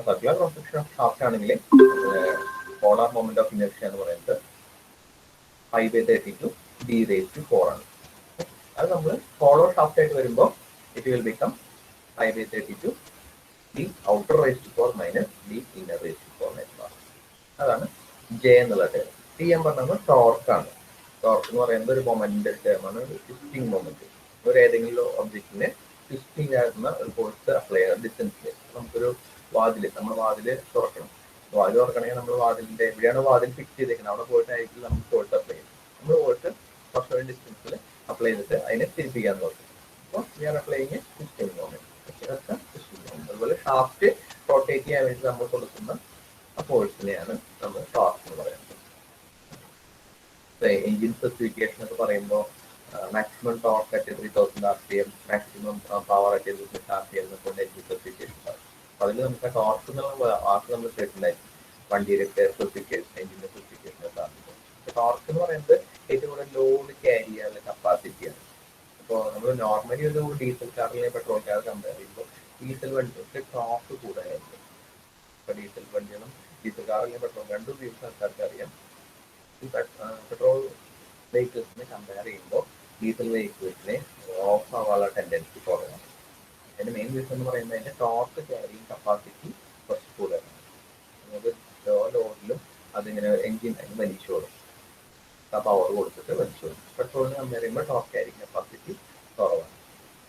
Circular cross section of shaft ആണെങ്കിൽ polar moment of inertia എന്ന് പറയുന്നത് 5/32 d⁴ ആണ്. അത് നമ്മൾ ഹോളോ ഷാഫ്റ്റ് ആയിട്ട് വരുമ്പോൾ it will become 5/32 d⁴ minus d⁴ എന്നാണ്. അതാണ് ജെ എന്നുള്ള ടേം. ടി ഞാൻ പറഞ്ഞത് ടോർക്കാണ്. ടോർക്ക് എന്ന് പറയുന്നത് ഒരു മൊമെന്റ് ടേമാണ്, ഒരു ട്വിസ്റ്റിംഗ് മൊമെന്റ്. ഒരു ഏതെങ്കിലും ഒബ്ജക്റ്റിനെ ട്വിസ്റ്റിംഗ് ആയിരുന്ന ഒരു ഫോഴ്സ് അപ്ലൈ ചെയ്യാം ഡിസ്റ്റൻസിൽ. നമുക്കൊരു നമ്മൾ വാതിൽ തുറക്കണം. വാതിൽ തുറക്കണമെങ്കിൽ നമ്മൾ വാതിലിന്റെ എവിടെയാണ് വാതിൽ ഫിക്സ് ചെയ്തേക്കുന്നത് അവിടെ പോയിട്ടായിരിക്കും നമ്മൾ ഫോഴ്സ് അപ്ലൈ ചെയ്യും. നമ്മൾ പോയിട്ട് കുറച്ചൊരു ഡിസ്റ്റൻസിൽ അപ്ലൈ ചെയ്തിട്ട് അതിനെ തിരിപ്പിക്കാൻ നോക്കും. അപ്പോൾ ഞാൻ അപ്ലൈ ചെയ്യുന്ന ട്വിസ്റ്റിംഗ് മൊമെന്റ്. അതുപോലെ ഷാഫ്റ്റ് റൊട്ടേറ്റ് ചെയ്യാൻ വേണ്ടി നമ്മൾ കൊടുക്കുന്ന ഫോഴ്സിനെയാണ് നമ്മൾ ടോർക്ക് എന്ന് പറയുന്നത്. എഞ്ചിൻ സ്പെസിഫിക്കേഷൻ ഒക്കെ പറയുമ്പോൾ maximum torque at 3000 rpm, maximum power at 1000 rpm എന്നൊക്കെ എഞ്ചിൻ സ്പെസിഫിക്കേഷൻ പറയും. അപ്പൊ അതിൽ നമുക്ക് ടോർക്ക് എന്നുള്ള വാക്ക് നമ്മൾ കേട്ടിട്ടുണ്ടായിരിക്കും. വണ്ടിയിലൊക്കെ സ്പെസിഫിക്കേഷൻ, എഞ്ചിന്റെ സ്പെസിഫിക്കേഷൻ ഒക്കെ ആകുമ്പോൾ ടോർക്ക് എന്ന് പറയുന്നത് ഏറ്റവും കൂടുതൽ ലോഡ് ക്യാരി ചെയ്യാനുള്ള കപ്പാസിറ്റിയാണ്. അപ്പോൾ നമ്മൾ നോർമലി ഒരു ഡീസൽ കാറിനെ പെട്രോൾ കാർ കമ്പയർ ചെയ്യുമ്പോൾ ഡീസൽ വണ്ടികൾക്ക് ടോർക്ക് കൂടുതലായിരിക്കും. ഇപ്പൊ ഡീസൽ വണ്ടികളും ഡീസൽ കാറിലെ പെട്രോൾ രണ്ടും ഉപയോഗിച്ച ആൾക്കാർക്ക് അറിയാം. ഈ പെട്രോൾ വെഹിക്കിൾസിനെ കമ്പയർ ചെയ്യുമ്പോൾ ഡീസൽ വെഹിക്കിൾസിനെ ഓഫ് ആവാനുള്ള ടെൻഡൻസി കുറവാണ്. അതിന്റെ മെയിൻ റീസൺ എന്ന് പറയുന്നത് അതിന്റെ ടോർക്ക് ക്യാരിങ് കപ്പാസിറ്റി കുറച്ച് കൂടുതലാണ്. നമുക്ക് ലോ ലോഡിലും അതിങ്ങനെ എഞ്ചിൻ അതിന് വലിച്ചോളും, ആ പവർ കൊടുത്തിട്ട് വലിച്ചോളും. പെട്രോളിന് കമ്പയർ ചെയ്യുമ്പോൾ ടോർക്ക് ക്യാരിങ് കപ്പാസിറ്റി കുറവാണ്.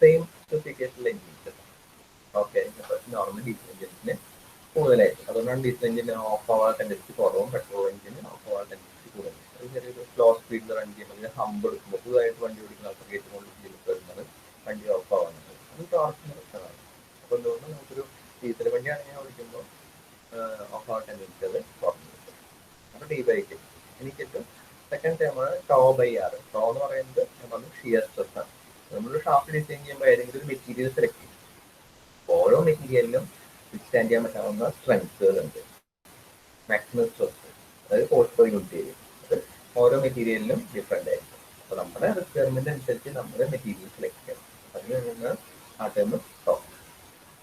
സെയിം സ്പെസിഫിക്കേഷനിലെ engines torque carrying capacity normal diesel എഞ്ചിൻസിന് കൂടുതലായിരിക്കും. അതുകൊണ്ടാണ് ഡീസൽ എഞ്ചിന് ഓഫ് ആവാൻ ടെൻഡൻസി കുറവും പെട്രോൾ എഞ്ചിന് ഓഫ് ആവാൻ ടെൻഡൻസി കൂടുതലും. അത് ചെറിയൊരു സ്ലോ സ്പീഡിൽ റൺ ചെയ്യുമ്പോൾ അതിന് ഹമ്പ് എടുക്കുമ്പോൾ പുതുതായിട്ട് വണ്ടി ഓടിക്കുന്ന ആൾക്കാർക്ക് ഏറ്റവും കൂടുതൽ ഫീൽസ് വരുന്നത് വണ്ടി ഓഫ് ആവുന്നത്. അത് ടോർക്കിന് പ്രശ്നമാണ്. അപ്പോൾ എന്തുകൊണ്ട് നമുക്കൊരു ഡീസൽ വണ്ടി ആണെങ്കിൽ ഓടിക്കുമ്പോൾ ഓഫ് ആവാൻ ടെൻഡൻസി അത് കുറഞ്ഞു കിട്ടും. അപ്പോൾ D/K. എനിക്കിട്ട് സെക്കൻഡ് ടേമാണ് ടോ/R. ടോ എന്ന് പറയുന്നത് ഞാൻ പറഞ്ഞു ഷിയർ സ്ട്രെസ് ആണ്. നമ്മളൊരു ഷാഫ്റ്റ് ഡിസൈൻ ചെയ്യുമ്പോൾ ഏതെങ്കിലും ഒരു മെറ്റീരിയൽ സെലക്ട് ചെയ്യും. ഓരോ മെറ്റീരിയലിനും വിത്ത്സ്റ്റാൻഡ് ചെയ്യാൻ പറ്റാവുന്ന സ്ട്രെങ്ത്തുകളുണ്ട്. മാക്സിമം സ്ട്രെസ്, അതായത് ഫോഴ്സ് പെർ യൂണിറ്റ് ഏരിയ, അത് ഓരോ മെറ്റീരിയലിനും ഡിഫറെൻ്റ് ആയിരിക്കും. അപ്പോൾ നമ്മുടെ റിക്വയർമെന്റ് അനുസരിച്ച് നമ്മൾ മെറ്റീരിയൽ സെലക്ട് ചെയ്യണം. അതിന് വേണ്ടുന്ന ആ ടേം ടോപ്പ്.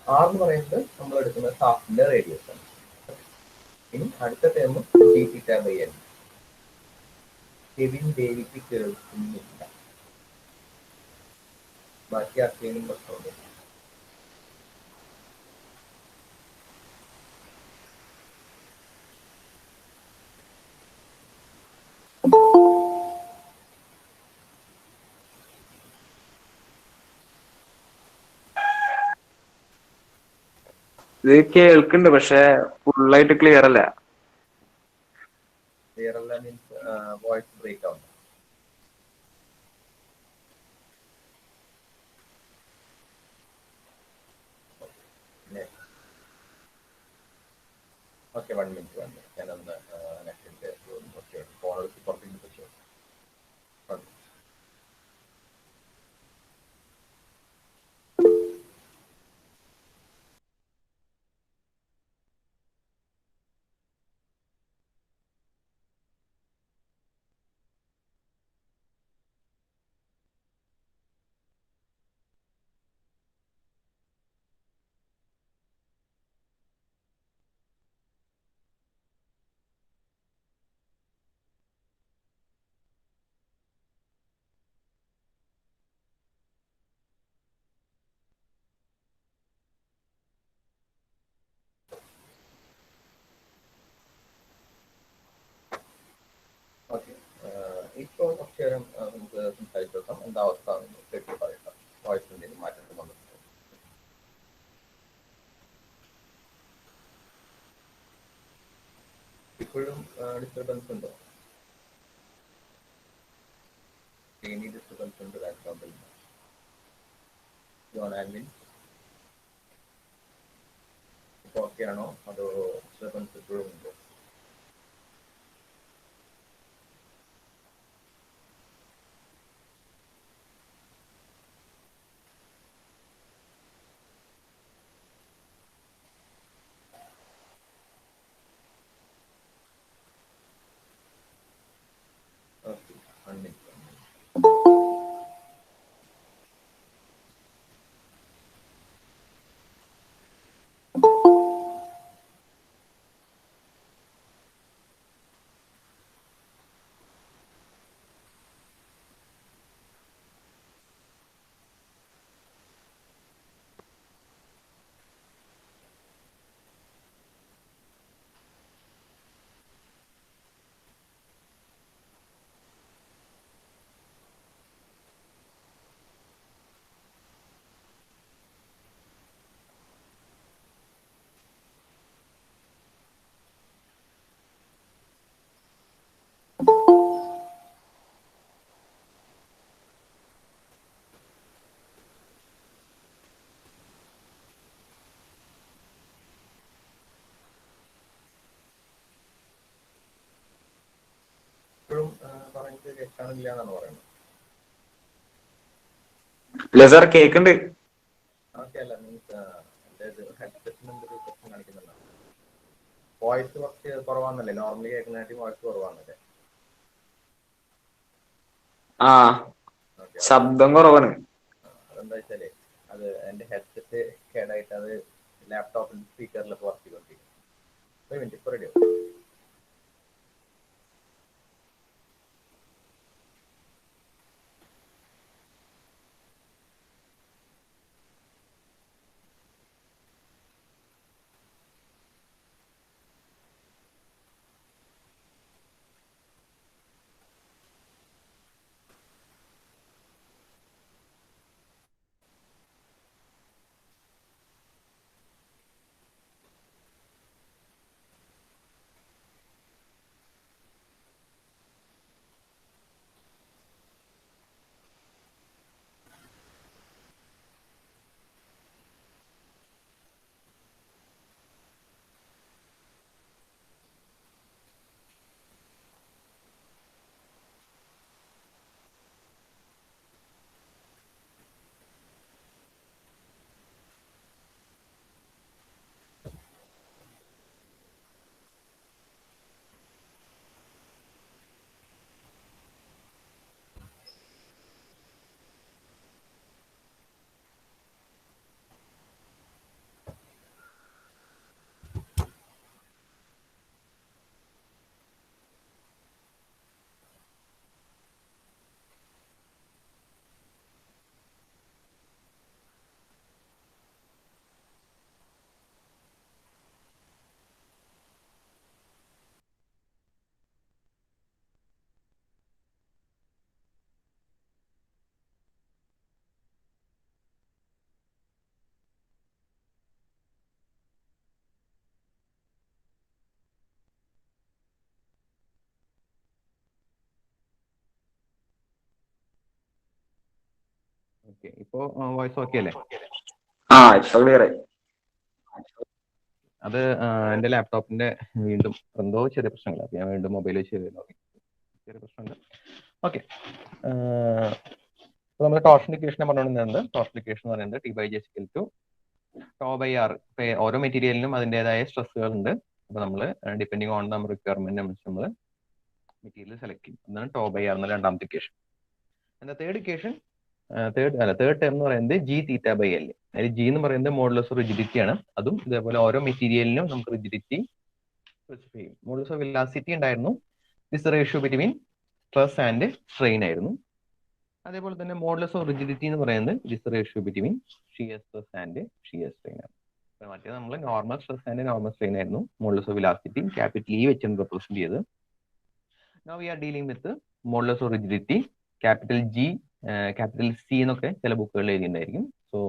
ആർ എന്ന് പറയുന്നത് നമ്മൾ എടുക്കുന്ന ഷാഫ്റ്റിന്റെ റേഡിയസ് ആണ്. ഇനി അടുത്ത ടേം d⁴/n. കെവിൻ ഡേവിക്ക് കേൾക്കുന്നില്ല. ബാക്കി ആർക്കെങ്കിലും പ്രശ്നമുണ്ട്? ഇത് കേൾക്കുന്നുണ്ട്, പക്ഷെ ഫുള്ളായിട്ട് ക്ലിയർ അല്ല. ക്ലിയർ അല്ല മീൻസ് വോയിസ് ബ്രേക്ക് ആവും. Okay, 1 minute. ഞാനൊന്ന് നെറ്റിന്റെ ഫോൺ എടുത്ത് പുറത്തേക്ക് വെച്ചു. ഓക്കെ, ഇപ്പോൾ കുറച്ച് നേരം നമുക്ക് സംസാരിച്ചു നോക്കാം. എന്താ അവസ്ഥ കേട്ടി പറയട്ടോ. വോയിസ് എന്തെങ്കിലും മാറ്റം വന്നിട്ടുണ്ട്? ഇപ്പോഴും ഡിസ്റ്റർബൻസ് ഉണ്ടോ? എനി ഡിസ്റ്റർബൻസ് ഉണ്ട് ബാക്ക്ഗ്രൗണ്ടിൽ? ഇപ്പോൾ ഓക്കെ ആണോ, അതോ ഡിസ്റ്റർബൻസ് ഇപ്പോഴും ഉണ്ടോ? Okay, 1 minute. കേൾക്കാനില്ല എന്നാണ് പറയുന്നത്. ഇല്ല സാർ കേക്കുണ്ട്. ഓക്കെ അല്ല മീൻസ് എൻ്റെ ഹെഡ്സെറ്റിന് എന്തൊരു പ്രശ്നം കാണിക്കുന്നുണ്ടാവും. വോയിസ് കുറച്ച് കുറവാണല്ലേ, നോർമലി കേൾക്കുന്നതായിട്ട് വോയിസ് കുറവാണല്ലേ? ആ ഓക്കെ ശബ്ദം കുറവാണ്. അതെന്താ വെച്ചാല് അത് എൻ്റെ ഹെഡ്സെറ്റ് കേടായിട്ട് അത് ലാപ്ടോപ്പിൽ സ്പീക്കറിലൊക്കെ വർക്ക് ചെയ്തോണ്ടിരിക്കും. ഒരു മിനിറ്റ് ഇപ്പോൾ റെഡിയോ. ഓക്കെ, ഇപ്പോ വോയിസ് ഓക്കെ അല്ലേ? ആ ഇപ്പൊ ക്ലിയർ ആയി. അത് എൻ്റെ ലാപ്ടോപ്പിന്റെ വീണ്ടും എന്തോ ചെറിയ പ്രശ്നങ്ങൾ. അപ്പൊ ഞാൻ വീണ്ടും മൊബൈൽ വെച്ച് നോക്കി, ചെറിയ പ്രശ്നമുണ്ട്. ഓക്കെ, നമ്മൾ ടോർഷൻ ഇക്വേഷൻ പറഞ്ഞുകൊണ്ടിരുന്നത്, ടോർഷൻ ഇക്വേഷൻ എന്ന് പറയുന്നത് T by J equal to tau by R. ഓരോ മെറ്റീരിയലിനും അതിൻ്റെതായ സ്ട്രെസ്സുകൾ ഉണ്ട്. അപ്പൊ നമ്മൾ ഡിപ്പെൻഡിങ് ഓൺ നമ്മുടെ റിക്വയർമെന്റ് അനുസരിച്ച് നമ്മൾ മെറ്റീരിയൽ സെലക്ട് ചെയ്യും. അതാണ് ടോ ബൈ ആർ എന്ന രണ്ടാമത്തെ ഇക്വേഷൻ. എന്താ തേർഡ് ഇക്വേഷൻ? തേർഡ് ടേം എന്ന് പറയുന്നത് ജി തീറ്റ ബൈ എൽ. അതിൽ ജി എന്ന് പറയുന്നത് മോഡുലസ് ഓഫ് റിജിഡിറ്റി ആണ്. അതും ഇതേപോലെ ഓരോ മെറ്റീരിയലിനും നമുക്ക് റിജിഡിറ്റി സ്പെസിഫൈ ചെയ്യും. മോഡുലസ് ഓഫ് വെലോസിറ്റി ഉണ്ടായിരുന്നു. This ratio between stress and strain ആയിരുന്നു. അതേപോലെ തന്നെ മോഡുലസ് ഓഫ് റിജിഡിറ്റി എന്ന് പറയുന്നത് this ratio between shear stress and shear strain ആണ്. മറ്റേ നമ്മൾ normal stress and normal strain ആയിരുന്നു. Modulus of velocity capital E വെച്ചാണ് റെപ്രസെന്റ് ചെയ്തത്. Now we are dealing with modulus of rigidity capital G, capital C എന്നൊക്കെ ചില ബുക്കുകളിൽ എഴുതിയിട്ടുണ്ടായിരിക്കും. So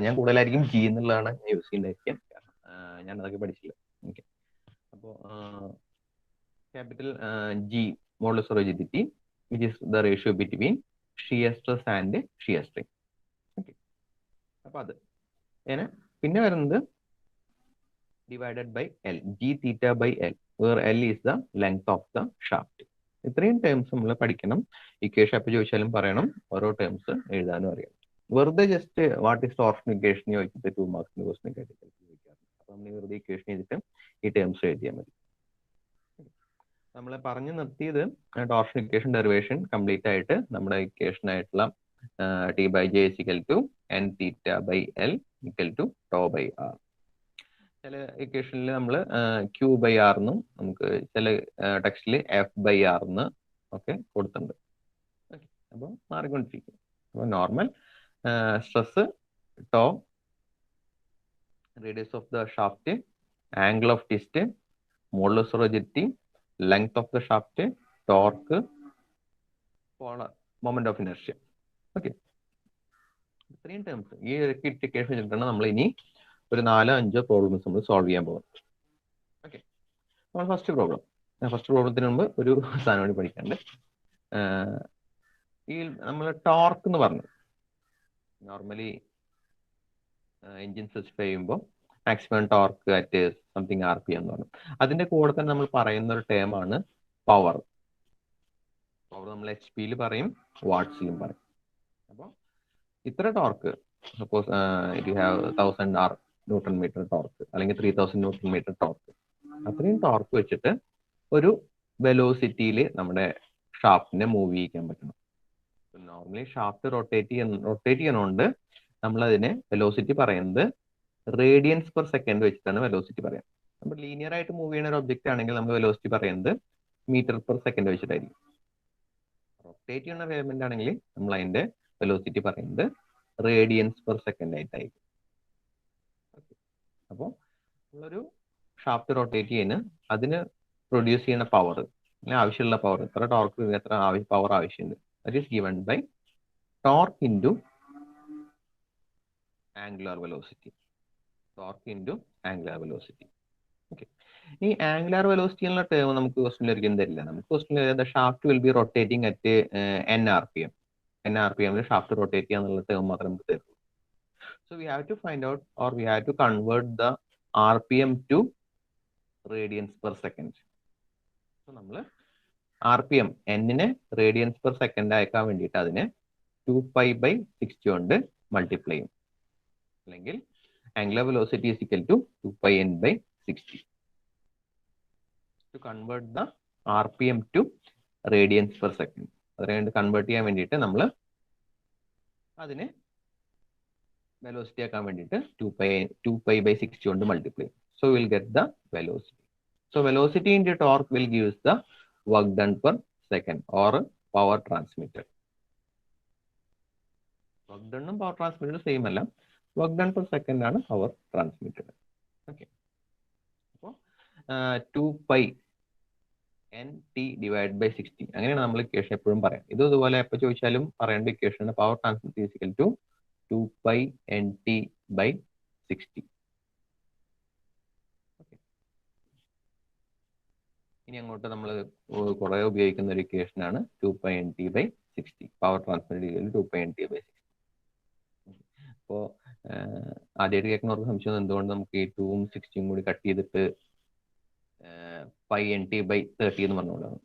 ഞാൻ കൂടുതലായിരിക്കും ജി എന്നുള്ളതാണ് ഞാൻ യൂസ് ചെയ്യുന്നതായിരിക്കും. ഞാൻ അതൊക്കെ പഠിച്ചില്ല. ഓക്കെ, അപ്പോൾ capital G modulus of rigidity which is the ratio between shear stress and shear strain. Okay, അപ്പൊ അത് പിന്നെ വരുന്നത് divided by L, G theta by L, where L is the length of the shaft. ഇത്രയും terms നമ്മൾ പഠിക്കണം. Equation അപ്പൊ ചോദിച്ചാലും പറയണം, ഓരോ ടേംസ് എഴുതാനും അറിയാം. വെറുതെ just what is torsion equation ചോദിച്ചിട്ട് 2 മാർക്സിന്റെ ക്വസ്റ്റൻ ഒക്കെ ആയിട്ട് ചോദിക്കാറുണ്ട്. അപ്പൊ നമ്മൾ വെറുതെ ഇക്വേഷൻ ചെയ്തിട്ട് ഈ ടേംസ് എഴുതിയാൽ മതി. നമ്മൾ പറഞ്ഞു നിർത്തിയത് ടോർഷൻ ഇക്വേഷൻ ഡെറിവേഷൻ കംപ്ലീറ്റ് ആയിട്ട് നമ്മുടെ ഇക്വേഷൻ ആയിട്ടുള്ള T by J equal to N theta by L equal to tau by R. ചില ഇക്വേഷനിൽ നമ്മൾ ക്യൂ ബൈ ആർ എന്നും നമുക്ക് ചില ടെക്സ്റ്റിൽ എഫ് ബൈ ആർ എന്ന് ഒക്കെ കൊടുത്തിട്ടുണ്ട്. ഓക്കെ, അപ്പോൾ മാറിക്കൊണ്ടിരിക്കും. അപ്പോൾ normal stress to, radius of the shaft, angle of twist, modulus of rigidity, length of the shaft, torque, moment of inertia. Okay, ഇത്രയും ടേംസ് ഈ ഇക്വേഷൻ വെച്ചിട്ടാണ് നമ്മൾ ഇനി ഒരു 4-5 പ്രോബ്ലംസ് നമ്മൾ സോൾവ് ചെയ്യാൻ പോകുന്നത്. ഓക്കെ, നമ്മൾ ഫസ്റ്റ് പ്രോബ്ലത്തിന് മുമ്പ് ഒരു സാധനം കൂടി പഠിക്കാണ്ട്. ഈ നമ്മൾ ടോർക്ക് എന്ന് പറഞ്ഞു, നോർമലി എഞ്ചിൻ സ്പെസിഫൈ ചെയ്യുമ്പോൾ maximum torque at something RPM എന്ന് പറഞ്ഞു. അതിന്റെ കൂടെ തന്നെ നമ്മൾ പറയുന്ന ഒരു ടേമാണ് പവർ പവർ നമ്മൾ HP പറയും, വാട്ട്സിലും പറയും. അപ്പോൾ ഇത്ര torque, suppose you have 1000 newton metre torque അല്ലെങ്കിൽ 3000 ന്യൂട്ടൺ മീറ്റർ ടോർക്ക്, അത്രയും ടോർക്ക് വെച്ചിട്ട് ഒരു വെലോസിറ്റിയിൽ നമ്മുടെ ഷാഫ്റ്റിനെ മൂവ് ചെയ്യിക്കാൻ പറ്റണം. നോർമലി ഷാഫ്റ്റ് റൊട്ടേറ്റ് ചെയ്യണോണ്ട് നമ്മളതിനെ വെലോസിറ്റി പറയുന്നത് റേഡിയൻസ് പെർ സെക്കൻഡ് വെച്ചിട്ടാണ് വെലോസിറ്റി പറയാം. നമ്മൾ ലീനിയർ ആയിട്ട് മൂവ് ചെയ്യുന്ന ഒരു ഒബ്ജക്റ്റ് ആണെങ്കിൽ നമ്മൾ വെലോസിറ്റി പറയുന്നത് മീറ്റർ പെർ സെക്കൻഡ് വെച്ചിട്ടായിരിക്കും. റൊട്ടേറ്റ് ചെയ്യുന്ന ഒരു എലമെന്റ് ആണെങ്കിൽ നമ്മൾ അതിന്റെ വെലോസിറ്റി പറയുന്നത് റേഡിയൻസ് പെർ സെക്കൻഡ് ആയിട്ടായിരിക്കും. അപ്പോൾ നമ്മളൊരു ഷാഫ്റ്റ് റൊട്ടേറ്റ് ചെയ്യുന്ന അതിന് പ്രൊഡ്യൂസ് ചെയ്യുന്ന പവർ, ആവശ്യമുള്ള പവർ, എത്ര ടോർക്ക് എത്ര പവർ ആവശ്യമുണ്ട്, that is given by torque into angular velocity. Torque into angular velocity. Okay, ഈ ആംഗുലാർ വെലോസിറ്റി എന്നുള്ള ടേം നമുക്ക് ക്വസ്റ്റ്യനിൽ ഒരിക്കലും തരില്ല. നമുക്ക് ക്വസ്റ്റ്യനിൽ the shaft will be rotating at n RPM shaft rotate ചെയ്യുക എന്നുള്ള ടേം മാത്രമേ നമുക്ക് തരുള്ളൂ. So we have to find out, or we have to convert the RPM to radians per second. So നമ്മൾ RPM n-നെ റേഡിയൻസ് പെർ സെക്കൻഡ് അയക്കാൻ വേണ്ടിയിട്ട് അതിനെ 2π/60 കൊണ്ട് മൾട്ടിപ്ലൈ ചെയ്യും. അല്ലെങ്കിൽ angular velocity is equal to 2πn/60. To convert the RPM to radians per second, അതിനെ convert ചെയ്യാൻ വേണ്ടിയിട്ട് നമ്മൾ അതിനെ വെലോസിറ്റി ആക്കാൻ വേണ്ടിയിട്ട് 2π/60 കൊണ്ട് multiply. So will get the velocity. So velocity into torque will gives the work done per second or power transmitted. Work ഡണ്ണും power transmitted same അല്ല. വർക്ക് ഡൺ പെർ സെക്കൻഡ് ആണ് പവർ ട്രാൻസ്മിറ്റഡ്. ഓക്കെ, അപ്പോൾ 2π/NT/60 അങ്ങനെയാണ് നമ്മൾ equation എപ്പോഴും പറയാം. ഇതുപോലെ എപ്പോൾ ചോദിച്ചാലും പറയേണ്ട equation power transmitted is equal to 2π/NT/60. ഇനി അങ്ങോട്ട് നമ്മൾ കുറെ ഉപയോഗിക്കുന്ന ഒരു ഇക്വേഷൻ ആണ് 2π/NT/60. Power transmitted 2π/NT/60. അപ്പോൾ ആദ്യമായിട്ട് കേൾക്കുന്നവർക്ക് സംശയം എന്തുകൊണ്ട് നമുക്ക് ഈ 2ഉം 60ഉം കൂടി കട്ട് ചെയ്തിട്ട് π/NT/30 എന്ന് പറഞ്ഞുകൊണ്ടാണ്.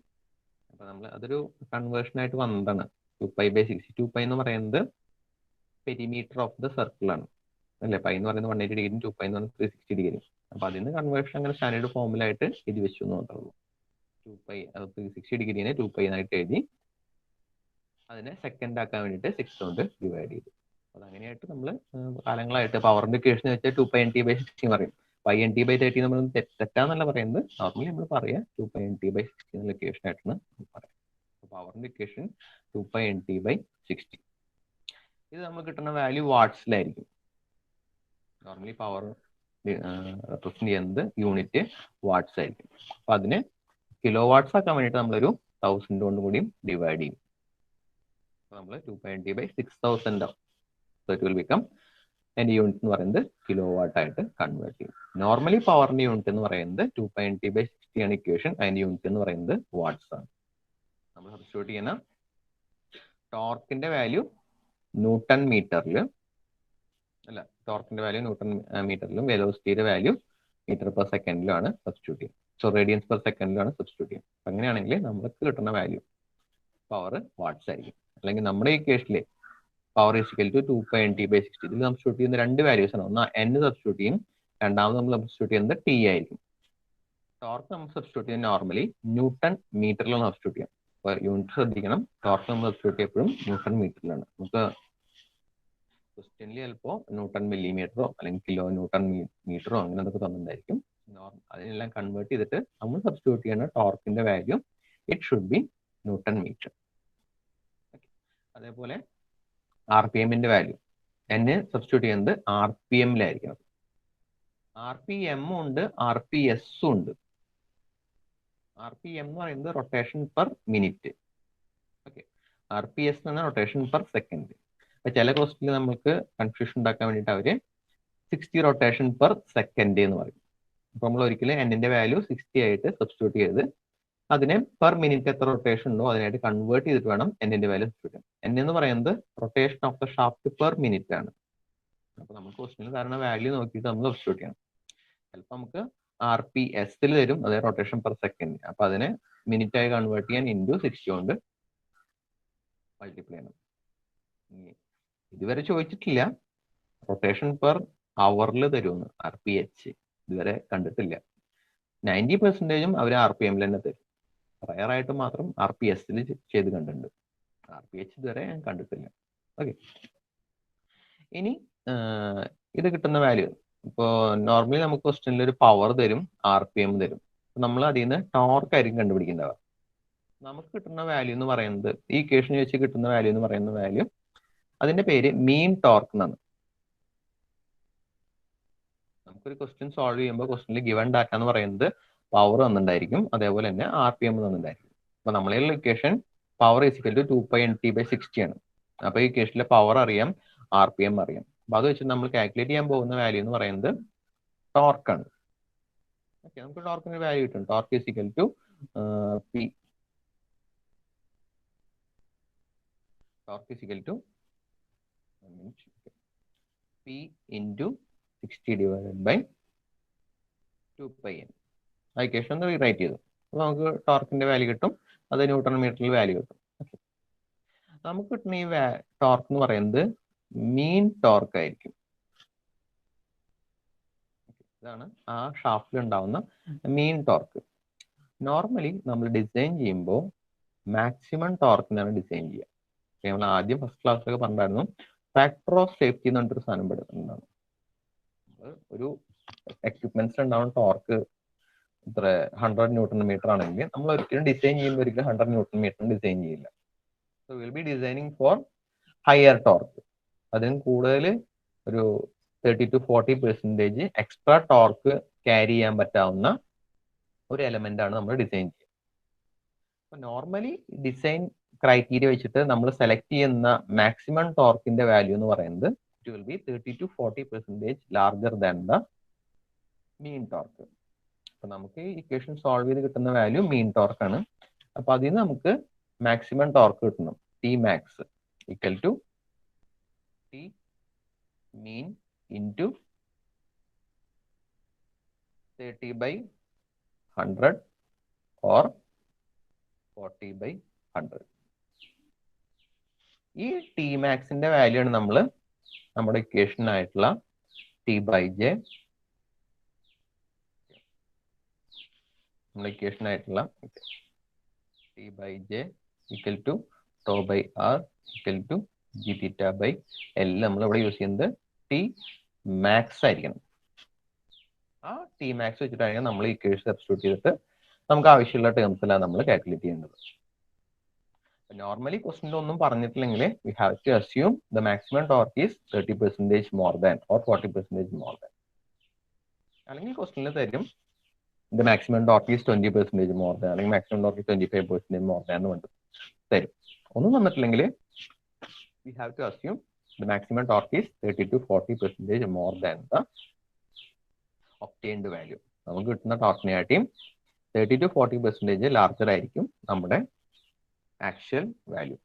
അപ്പൊ നമ്മൾ അതൊരു കൺവേർഷൻ ആയിട്ട് വന്നതാണ്. 2π/60. 2π എന്ന് പറയുന്നത് പെരിമീറ്റർ ഓഫ് ദ സർക്കിൾ ആണ് അല്ലെ. പൈ എന്ന് പറയുന്നത് 180 ഡിഗ്രി, 2π എന്ന് പറയുന്നത് 360 ഡിഗ്രി. അപ്പൊ അതിന് കൺവേർഷൻ അങ്ങനെ സ്റ്റാൻഡേർഡ് ഫോമിലായിട്ട് എഴുതി വെച്ചു എന്ന് മാത്രമേ. 2π 360 ഡിഗ്രിനെ 2π എന്നായിട്ട് എഴുതി അതിനെ സെക്കൻഡ് ആക്കാൻ വേണ്ടിയിട്ട് 6 കൊണ്ട് ഡിവൈഡ് ചെയ്തു. അത് അങ്ങനെയായിട്ട് നമ്മൾ കാലങ്ങളായിട്ട് പവറിന്റെ ഇക്വേഷൻ വെച്ചാൽ 2π/NT/60 പറയും. π/NT/30 നമ്മൾ തെറ്റാന്നല്ല പറയുന്നത്. നോർമലി നമ്മൾ പറയാം 2π/NT/60 എന്നുള്ള ഇക്വേഷൻ ആയിട്ടാണ് പറയാം. പവറിന്റെ ഇക്വേഷൻ 2π/NT/60. ഇത് നമുക്ക് കിട്ടുന്ന വാല്യൂ വാട്ട്സിലായിരിക്കും. നോർമലി പവർ റെപ്രസെന്റ് ചെയ്യുന്നത് യൂണിറ്റ് വാട്ട്സ് ആയിരിക്കും. അപ്പൊ അതിന് കിലോ വാട്ട്സ് ആക്കാൻ വേണ്ടിയിട്ട് നമ്മളൊരു 1000 കൊണ്ട് കൂടിയും ഡിവൈഡ് ചെയ്യും. നമ്മൾ 2π/NT/6000 ആവും. സോ ഇറ്റ് വിൽ ബിക്കം അതിന്റെ യൂണിറ്റ് എന്ന് പറയുന്നത് കിലോ വാട്ട് ആയിട്ട് കൺവേർട്ട് ചെയ്യും. നോർമലി പവറിന്റെ യൂണിറ്റ് എന്ന് പറയുന്നത് 2π/NT/60 ആണ് ഇക്വേഷൻ. അതിന്റെ യൂണിറ്റ് എന്ന് പറയുന്നത് വാട്ട്സ് ആണ്. നമ്മൾ സബ്സ്റ്റിറ്റ്യൂട്ട് ചെയ്യുന്ന ടോർക്കിന്റെ വാല്യൂ ന്യൂട്ടൺ മീറ്ററിൽ അല്ല, ടോർക്കിന്റെ വാല്യൂ ന്യൂട്ടൺ മീറ്ററിലും വെലോസിറ്റിയുടെ വാല്യൂ മീറ്റർ പെർ സെക്കൻഡിലാണ് സബ്സ്റ്റിറ്റ്യൂട്ട് ചെയ്യുക. സോ റേഡിയൻസ് പെർ സെക്കൻഡിലാണ് സബ്സ്റ്റിറ്റ്യൂട്ട് ചെയ്യുക. അങ്ങനെയാണെങ്കിൽ നമുക്ക് കിട്ടുന്ന വാല്യൂ പവർ വാട്ട്സ് ആയിരിക്കും. അല്ലെങ്കിൽ നമ്മുടെ ഈ കേസിലെ power is equal to 2π/NT/60. ഇതിൽ സബ്സ്റ്റിറ്റ്യൂട്ട് ചെയ്യുന്ന രണ്ട് വാല്യൂസ് ആണ്. ഒന്ന് n സബ്സ്റ്റിറ്റ്യൂട്ട് ചെയ്യും, രണ്ടാമത് നമ്മൾ സബ്സ്റ്റിറ്റ്യൂട്ട് ചെയ്യുന്നത് T ആയിരിക്കും. ടോർക്ക് നമ്മൾ സബ്സ്റ്റിറ്റ്യൂട്ട് ചെയ്യുന്നത് നോർമലി ന്യൂട്ടൺ മീറ്ററിലാണ് സബ്സ്റ്റിറ്റ്യൂട്ട് ചെയ്യാം. അപ്പൊ യൂണിറ്റ് ശ്രദ്ധിക്കണം, ടോർക്ക് നമ്മൾ സബ്സ്റ്റിറ്റ്യൂട്ട് എപ്പോഴും ന്യൂട്ടൺ മീറ്ററിലാണ്. നമുക്ക് ക്വസ്റ്റ്യനിൽ ചിലപ്പോൾ ന്യൂട്ടൺ മില്ലിമീറ്ററോ അല്ലെങ്കിൽ കിലോ ന്യൂട്ടൺ മീറ്ററോ അങ്ങനെ എന്തൊക്കെ തന്നിട്ടുണ്ടായിരിക്കും. അതിനെല്ലാം കൺവേർട്ട് ചെയ്തിട്ട് നമ്മൾ സബ്സ്റ്റിറ്റ്യൂട്ട് ചെയ്യുന്ന ടോർക്കിന്റെ value it should be newton metre. അതേപോലെ RPM-ന്റെ വാല്യൂ n സബ്സ്റ്റിറ്റ്യൂട്ട് ചെയ്യുന്നത് RPM-ലായിരിക്കണം. RPM ഉണ്ട്, RPS-ഉം ഉണ്ട്. RPM എന്ന് പറയുന്നത് rotation per minute. Okay, RPS എന്ന് പറഞ്ഞാൽ റൊട്ടേഷൻ പെർ സെക്കൻഡ്. അപ്പൊ ചില ക്വസ്റ്റ്യനിൽ നമുക്ക് കൺഫ്യൂഷൻ ഉണ്ടാക്കാൻ വേണ്ടിയിട്ട് അവര് 60 റൊട്ടേഷൻ പെർ സെക്കൻഡ് എന്ന് പറയും. അപ്പൊ നമ്മൾ ഒരിക്കലും n-ന്റെ വാല്യൂ 60 ആയിട്ട് സബ്സ്റ്റിറ്റ്യൂട്ട് ചെയ്ത് അതിനെ പെർ മിനിറ്റ് എത്ര റൊട്ടേഷൻ ഉണ്ടോ അതിനായിട്ട് കൺവേർട്ട് ചെയ്തിട്ട് വേണം n-ന്റെ വാല്യൂ സബ്സ്റ്റിറ്റ്യൂട്ട് ചെയ്യാൻ. n എന്ന് പറയുന്നത് rotation of the shaft per minute ആണ്. അപ്പൊ നമുക്ക് ക്വസ്റ്റ്യനിൽ കാരണം വാല്യൂ നോക്കിയിട്ട് നമ്മൾ സബ്സ്റ്റിറ്റ്യൂട്ട് ചെയ്യണം. ചിലപ്പോൾ നമുക്ക് RPS തരും, അതായത് റൊട്ടേഷൻ പെർ സെക്കൻഡ്. അപ്പൊ അതിനെ മിനിറ്റ് ആയി കൺവേർട്ട് ചെയ്യാൻ ഇൻറ്റു 60 കൊണ്ട് മൾട്ടിപ്ലൈ ചെയ്യണം. ഇതുവരെ ചോദിച്ചിട്ടില്ല റൊട്ടേഷൻ പെർ അവറിൽ തരുമെന്ന്. RPH ഇതുവരെ കണ്ടിട്ടില്ല. 90% അവർ RPM തന്നെ തരും. റയറായിട്ട് മാത്രം RPS ചെയ്ത് കണ്ടിട്ടുണ്ട്. RPH ഇതുവരെ ഞാൻ കണ്ടിട്ടില്ല. ഓക്കെ, ഇനി ഇത് കിട്ടുന്ന വാല്യൂ ഇപ്പോൾ നോർമലി നമുക്ക് ക്വസ്റ്റ്യനിൽ ഒരു പവർ തരും, RPM തരും. നമ്മൾ അതിൽ നിന്ന് ടോർക്ക് ആയിരിക്കും കണ്ടുപിടിക്കേണ്ടത്. നമുക്ക് കിട്ടുന്ന വാല്യൂ എന്ന് പറയുന്നത്, ഈ ഇക്വേഷൻ വെച്ച് കിട്ടുന്ന വാല്യൂ എന്ന് പറയുന്ന വാല്യൂ, അതിന്റെ പേര് മീൻ ടോർക്ക് എന്നാണ്. നമുക്കൊരു ക്വസ്റ്റ്യൻ സോൾവ് ചെയ്യുമ്പോൾ ക്വസ്റ്റ്യനിൽ ഗിവൺ ഡാറ്റ എന്ന് പറയുന്നത് പവർ തന്നിട്ടുണ്ടായിരിക്കും, അതേപോലെ തന്നെ RPM തന്നിട്ടുണ്ടായിരിക്കും. അപ്പൊ നമ്മളെ ഇക്വേഷൻ പവർ ഈക്വൽ ടു 2π×10⁻⁶ ആണ്. അപ്പൊ ഈ ഇക്വേഷനിലെ പവർ അറിയാം, RPM അറിയാം. അപ്പൊ അത് വെച്ച് നമ്മൾ കാൽക്കുലേറ്റ് ചെയ്യാൻ പോകുന്ന വാല്യൂ എന്ന് പറയുന്നത് ടോർക്കാണ്. ഓക്കെ, നമുക്ക് ടോർക്കിന് വാല്യൂ കിട്ടും. Torque equal to P. Torque equal to P × 60/2πn. ആ ഇക്വേഷൻ ഒന്ന് റീറൈറ്റ് ചെയ്തു. അപ്പോൾ നമുക്ക് ടോർക്കിന്റെ വാല്യൂ കിട്ടും, അത് ന്യൂട്ടൺ മീറ്ററിൽ വാല്യൂ കിട്ടും. നമുക്ക് കിട്ടുന്ന ഈ ടോർക്ക് എന്ന് പറയുന്നത് മീൻ ടോർക്ക് ആയിരിക്കും. ഇതാണ് ആ ഷാഫ്റ്റിൽ ഉണ്ടാവുന്ന മീൻ ടോർക്ക്. നോർമലി നമ്മൾ ഡിസൈൻ ചെയ്യുമ്പോൾ മാക്സിമം ടോർക്കിനാണ് ഡിസൈൻ ചെയ്യുക. നമ്മൾ ആദ്യം ഫസ്റ്റ് ക്ലാസ്സിലൊക്കെ പറഞ്ഞിരുന്നു ഫാക്ടർ ഓഫ് സേഫ്റ്റി എന്ന് പറഞ്ഞിട്ടൊരു സാധനം പെടുന്നുണ്ടാണ്. ഒരു എക്യുപ്മെന്റ്സ് ഉണ്ടാവുന്ന ടോർക്ക് ഇത്ര 100 Nm ആണെങ്കിൽ നമ്മൾ ഒരിക്കലും ഡിസൈൻ ചെയ്യുമ്പോൾ ഒരിക്കലും 100 Nm ഡിസൈൻ ചെയ്യില്ല. So will B designing four higher torque. അതിന് കൂടുതൽ ഒരു 30 to 40% എക്സ്ട്രാ ടോർക്ക് ക്യാരി ചെയ്യാൻ പറ്റാവുന്ന ഒരു എലമെന്റ് ആണ് നമ്മൾ ഡിസൈൻ ചെയ്യുക. അപ്പൊ നോർമലി ഡിസൈൻ ക്രൈറ്റീരിയ വെച്ചിട്ട് നമ്മൾ സെലക്ട് ചെയ്യുന്ന മാക്സിമം ടോർക്കിന്റെ വാല്യൂ എന്ന് പറയുന്നത് it will be 30 to 40% larger than the mean torque. അപ്പൊ നമുക്ക് ഈ ഇക്വേഷൻ സോൾവ് ചെയ്ത് കിട്ടുന്ന വാല്യൂ മീൻ ടോർക്ക് ആണ്. അപ്പൊ അതിൽ നിന്ന് നമുക്ക് മാക്സിമം ടോർക്ക് കിട്ടണം. Tmax equal to T mean into 30/100 or 40/100. ഈ Tmaxന്റെ വാല്യൂ ആണ് നമ്മൾ നമ്മുടെ ഇക്വേഷൻ ആയിട്ടുള്ള T/J, നമ്മുടെ ഇക്വേഷൻ ആയിട്ടുള്ള T/J equal to τ/r equal to gθ/L. നമ്മൾ ഇവിടെ യൂസ് ചെയ്യുന്നത് Tmax ആയിരിക്കണം. ആ Tmax വെച്ചിട്ടാണ് നമ്മൾ ഈ ഇക്വേഷൻ സബ്സ്റ്റിറ്റ്യൂട്ട് ചെയ്തിട്ട് നമുക്ക് ആവശ്യമുള്ള ടേംസ് എല്ലാം നമ്മൾ കാൽക്കുലേറ്റ് ചെയ്യേണ്ടത്. നോർമലി ക്വസ്റ്റ്യൻ ഒന്നും പറഞ്ഞിട്ടില്ലെങ്കിൽ we have to assume the maximum torque is 30% more than or 40% more than. അല്ലെങ്കിൽ ക്വസ്റ്റ്യനിൽ തരും the maximum torque is 20% more than, അല്ലെങ്കിൽ maximum torque is 25% more than എന്ന് പറഞ്ഞിട്ട് തരും. ഒന്നും തന്നിട്ടില്ലെങ്കിൽ we have to assume the maximum torque is 30 to 40% more than the obtained value. നമുക്ക് കിട്ടുന്ന ടോർക്കിനെക്കാട്ടിയും 30 to 40% ലാർജർ ആയിരിക്കും നമ്മുടെ ആക്ച്വൽ വാല്യൂ.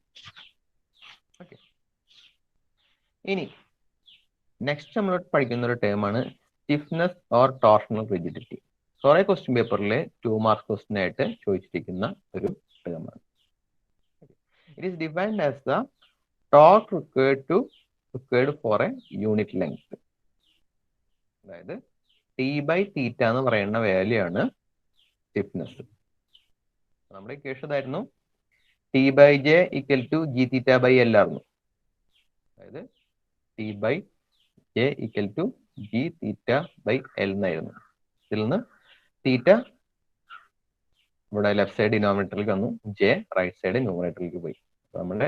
ഓക്കെ, ഇനി നെക്സ്റ്റ് നമ്മൾ പഠിക്കുന്ന ഒരു ടേം ആണ് സ്റ്റിഫ്നെസ് ഓർ ടോർഷണൽ റിജിഡിറ്റി. കുറെ ക്വസ്റ്റ്യൻ പേപ്പറിൽ 2 മാർക്ക് ക്വസ്റ്റ്യൻ ആയിട്ട് ചോദിച്ചിരിക്കുന്ന ഒരു ടേമാണ്. It is defined as the torque required for a unit length. അതായത് T/θ എന്ന് പറയുന്ന വാല്യൂ ആണ് സ്റ്റിഫ്നെസ്. നമ്മുടെ ഇക്വേഷൻ ഇതായിരുന്നു T/J ഈക്വൽ ടു gθ/L ആയിരുന്നു. അതായത് T/J ഈക്വൽ ടു gθ/L എന്നായിരുന്നു. ഇതിൽ നിന്ന് തീറ്റ ഇവിടെ ലെഫ്റ്റ് സൈഡ് ഡിനോമിനേറ്ററിലേക്ക് വന്നു, J റൈറ്റ് സൈഡ് ന്യൂമറേറ്ററിലേക്ക് പോയി. നമ്മുടെ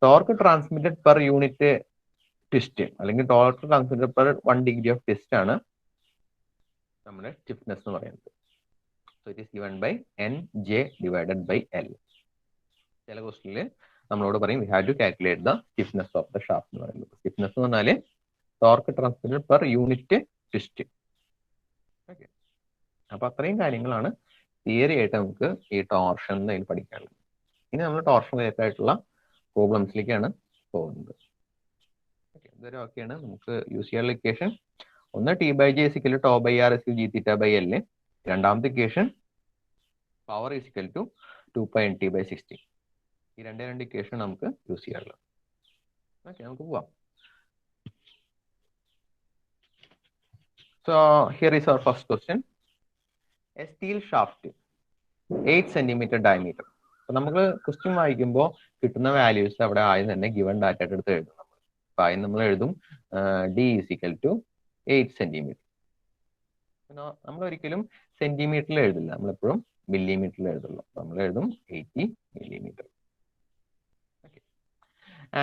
torque transmitted per unit twist അല്ലെങ്കിൽ torque transmitted per 1 degree of twist ആണ് നമ്മുടെ സ്റ്റിഫ്നെസ് എന്ന് പറയുന്നത്. So it is given by NJ/L. ചില ക്വസ്റ്റ്യനിൽ നമ്മളോട് പറയും we have to calculate the stiffness of the shaft എന്ന് പറയുന്നത്. സ്റ്റിഫ്നെസ് എന്ന് പറഞ്ഞാൽ torque transmitted per unit twist. Okay, അപ്പൊ അത്രയും കാര്യങ്ങളാണ് തിയറി ആയിട്ട് നമുക്ക് ഈ ടോർഷൻ എന്നതിൽ പഠിക്കാനുള്ളത്. ഇനി നമ്മൾ ടോർഷൻ റിലേറ്റഡ് ആയിട്ടുള്ള പ്രോബ്ലംസിലേക്കാണ് പോകുന്നത്. ഇതൊരു ഓക്കെയാണ്. നമുക്ക് യൂസ് ചെയ്യാനുള്ള ഇക്വേഷൻ ഒന്ന് T/J = τ/r gθ/L. രണ്ടാമത്തെ ഇക്വേഷൻ പവർ = 2π×10⁻⁶. ഈ രണ്ട് ഇക്വേഷൻ നമുക്ക് യൂസ് ചെയ്യാറുള്ളത്. ഓക്കെ, നമുക്ക് പോവാം. So here is our first question. A steel shaft 8 centimeter diameter. അപ്പൊ നമുക്ക് ക്വസ്റ്റ്യൻ വായിക്കുമ്പോൾ കിട്ടുന്ന വാല്യൂസ് അവിടെ ആദ്യം തന്നെ ഗിവൺ ഡാറ്റ എടുത്ത് എഴുതും. അപ്പൊ ആദ്യം നമ്മൾ എഴുതും D is equal to 8 centimeter. നമ്മൾ ഒരിക്കലും സെന്റിമീറ്ററിൽ എഴുതില്ല, നമ്മളെപ്പോഴും മില്ലിമീറ്ററിൽ എഴുതുള്ളൂ. നമ്മൾ എഴുതും 80 millimeter.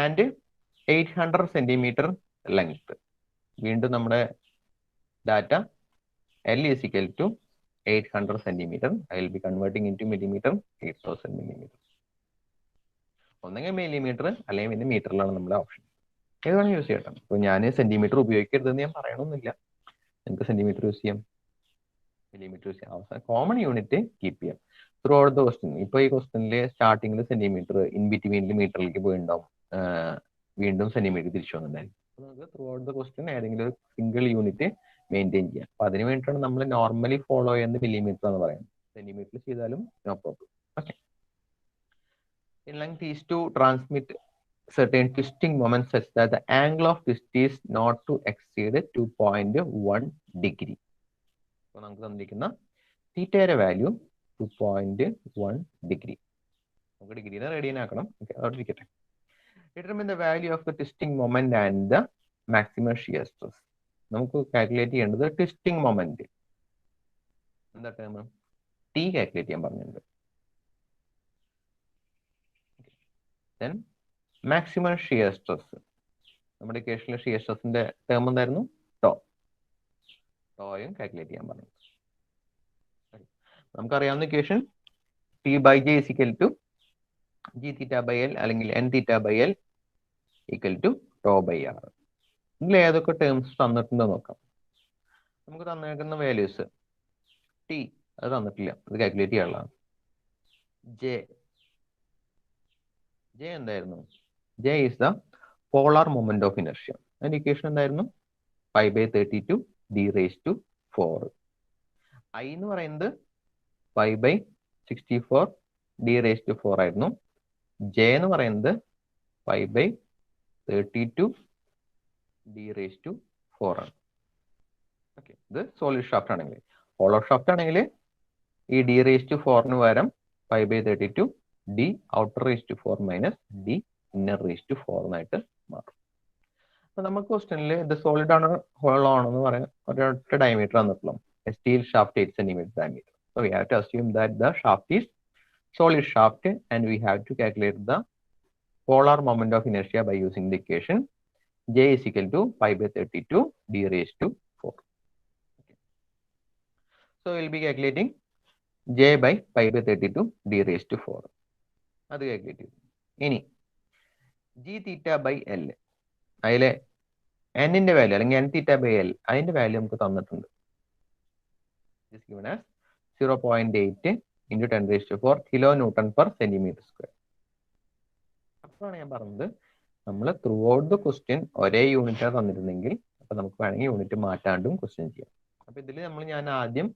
And 800 centimeter length. വീണ്ടും നമ്മുടെ data L is equal to 800 centimeter. I will be converting into millimeter, 8000 millimeter. ഒന്നെങ്കിൽ മില്ലിമീറ്റർ അല്ലെങ്കിൽ പിന്നെ മീറ്ററിലാണ് നമ്മുടെ ഓപ്ഷൻ. ഏതാണ് യൂസ് ചെയ്യട്ടെ. ഇപ്പൊ ഞാൻ സെന്റിമീറ്റർ ഉപയോഗിക്കരുതെന്ന് ഞാൻ പറയണമെന്നില്ല, നിങ്ങൾക്ക് സെന്റിമീറ്റർ യൂസ് ചെയ്യാം, മില്ലിമീറ്റർ യൂസ് ചെയ്യാം. അവസാനം കോമൺ യൂണിറ്റ് കീപ്പ് ചെയ്യാം ത്രൂ ഔട്ട് ദ ക്വസ്റ്റ്യൻ. ഇപ്പൊ ഈ ക്വസ്റ്റ്യനിൽ സ്റ്റാർട്ടിങ്ങിൽ സെന്റിമീറ്റർ, ഇൻ ബിറ്റ്വീനിൽ മീറ്ററിലേക്ക് പോയിണ്ടാവും, വീണ്ടും സെന്റിമീറ്റർ തിരിച്ചു വന്നിട്ടുണ്ടായിരിക്കും. അപ്പൊ നമുക്ക് ത്രൂ ഔട്ട് ദ ക്വസ്റ്റ്യൻ ഏതെങ്കിലും ഒരു സിംഗിൾ യൂണിറ്റ് മെയിൻറ്റെയിൻ ചെയ്യാം. അപ്പൊ അതിന് വേണ്ടിയിട്ടാണ് നമ്മൾ നോർമലി ഫോളോ ചെയ്യുന്നത് മില്ലിമീറ്റർ എന്ന് പറയുന്നത്. സെന്റിമീറ്റർ ചെയ്താലും no problem. Okay. In length is to transmit certain twisting moments such that the angle of twist is not to exceed 2.1 degree. അപ്പോൾ നമുക്ക് തന്നിരിക്കുന്ന തീറ്റയുടെ വാല്യൂ 2.1 ഡിഗ്രി. നമുക്ക് ഡിഗ്രിനെ റേഡിയൻ ആക്കണം. ഓക്കെ, അവിടെ ഇരിക്കട്ടെ. Determine the value of the twisting moment and the maximum shear stress. നമുക്ക് calculate ചെയ്യേണ്ടത് ട്വിസ്റ്റിംഗ് മൊമെന്റ്. എന്താ ടേം? ടി കാൽക്കുലേറ്റ് ചെയ്യാൻ പറഞ്ഞിട്ടുണ്ട്. Then maximum shear stress. നമ്മുടെ കേസിലെ ഷിയർ സ്ട്രെസിന്റെ ടേം എന്തായിരുന്നു? ടോ. ടോയും കാൽക്കുലേറ്റ് ചെയ്യാൻ പറഞ്ഞു. നമുക്കറിയാവുന്ന equation T/J is equal to G theta by L അല്ലെങ്കിൽ N theta by L equal to tau by R. ഇതിൽ ഏതൊക്കെ ടേംസ് തന്നിട്ടുണ്ടോ നോക്കാം. നമുക്ക് തന്നിരിക്കുന്ന വാല്യൂസ് T അത് തന്നിട്ടില്ല, അത് കാൽക്കുലേറ്റ് ചെയ്യാനുള്ളതാണ്. J എന്തായിരുന്നു? J is the polar moment of inertia. അതിന്റെ ഇക്വേഷൻ എന്തായിരുന്നു? 5/32 d raised to 4. I എന്ന് പറയുന്നത് 5/64 d raised to 4 ആയിരുന്നു. J എന്ന് പറയുന്നത് 5/32 d raised to 4 ആണ്. ഓക്കെ, ഇത് സോളിഡ് ഷാഫ്റ്റ് ആണെങ്കിൽ. ഹോളോ ഷാഫ്റ്റ് ആണെങ്കിൽ ഈ d raised to 4 പകരം 5/32 d outer raised to 4 minus d inner raised to 4 എന്നായിട്ട് മാറും. അപ്പൊ നമുക്ക് ക്വസ്റ്റ്യനിൽ ഇത് സോളിഡ് ആണോ ഹോളോ ആണോ എന്ന് പറയാൻ ഒരൊറ്റ ഡയമീറ്റർ തന്നിട്ടുള്ളൂ. Steel shaft 8 centimeter diameter. So we have to assume that the shaft is solid shaft and we have to calculate the polar moment of inertia by using the equation J is equal to 5/32 d raised to 4. Okay. So we'll be calculating J by 5/32 d raised to 4. അത് calculate ചെയ്തു. ഇനി G theta by L, അതിലെ എന്നിന്റെ value അല്ലെങ്കിൽ N theta by L, അതിന്റെ value നമുക്ക് തന്നിട്ടുണ്ട്. 0.8 into 10⁴ kN/cm². അപ്പോഴാണ് ഞാൻ പറഞ്ഞത് നമ്മൾ ത്രൂ ഔട്ട് ദ ക്വസ്റ്റ്യൻ ഒരേ യൂണിറ്റാണ് തന്നിരുന്നെങ്കിൽ അപ്പൊ നമുക്ക് വേണമെങ്കിൽ യൂണിറ്റ് മാറ്റാണ്ടും ക്വസ്റ്റ്യൻ ചെയ്യാം. അപ്പൊ ഇതിൽ ഞാൻ ആദ്യം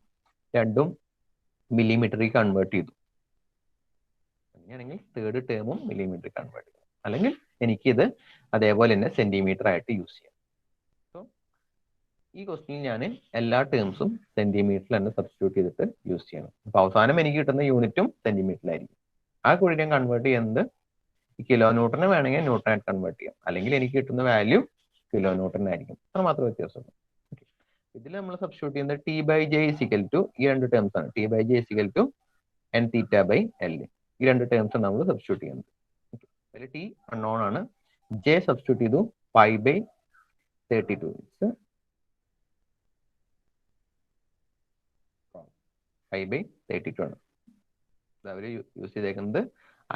രണ്ടും മില്ലിമീറ്ററിൽ കൺവേർട്ട് ചെയ്തു. അങ്ങനെയാണെങ്കിൽ തേർഡ് ടേമും മില്ലിമീറ്റർ കൺവേർട്ട് ചെയ്യാം, അല്ലെങ്കിൽ എനിക്കിത് അതേപോലെ തന്നെ സെന്റിമീറ്റർ ആയിട്ട് യൂസ് ചെയ്യാം. സോ ഈ ക്വസ്റ്റ്യൻ ഞാൻ എല്ലാ ടേംസും സെന്റിമീറ്ററിൽ തന്നെ സബ്സ്റ്റിറ്റ്യൂട്ട് ചെയ്തിട്ട് യൂസ് ചെയ്യണം. അപ്പൊ അവസാനം എനിക്ക് കിട്ടുന്ന യൂണിറ്റും സെന്റിമീറ്ററിലായിരിക്കും. ആ കൂടി ഞാൻ കൺവേർട്ട് ചെയ്യുന്നത് കിലോ ന്യൂട്ടനെ വേണമെങ്കിൽ ന്യൂട്ടനായിട്ട് കൺവേർട്ട് ചെയ്യാം, അല്ലെങ്കിൽ എനിക്ക് കിട്ടുന്ന വാല്യൂ കിലോ ന്യൂട്ടനായിരിക്കും. അത്ര മാത്രം വ്യത്യാസമുള്ളൂ. ഇതിൽ നമ്മൾ സബ്സ്റ്റിറ്റ്യൂട്ട് ചെയ്യുന്നത് T/J is equal to ഈ രണ്ട് ടേംസ് ആണ്. T/J is equal to N theta by L. ഈ രണ്ട് ടേംസ് നമ്മൾ സബ്സ്റ്റിറ്റ്യൂട്ട് ചെയ്യുന്നത്. അതിൽ T അൺനോൺ ആണ്. J സബ്സ്റ്റിറ്റ്യൂട്ട് ചെയ്തു 5/32. 5/32 ആണ്. അവർ യൂസ് ചെയ്തേക്കുന്നത്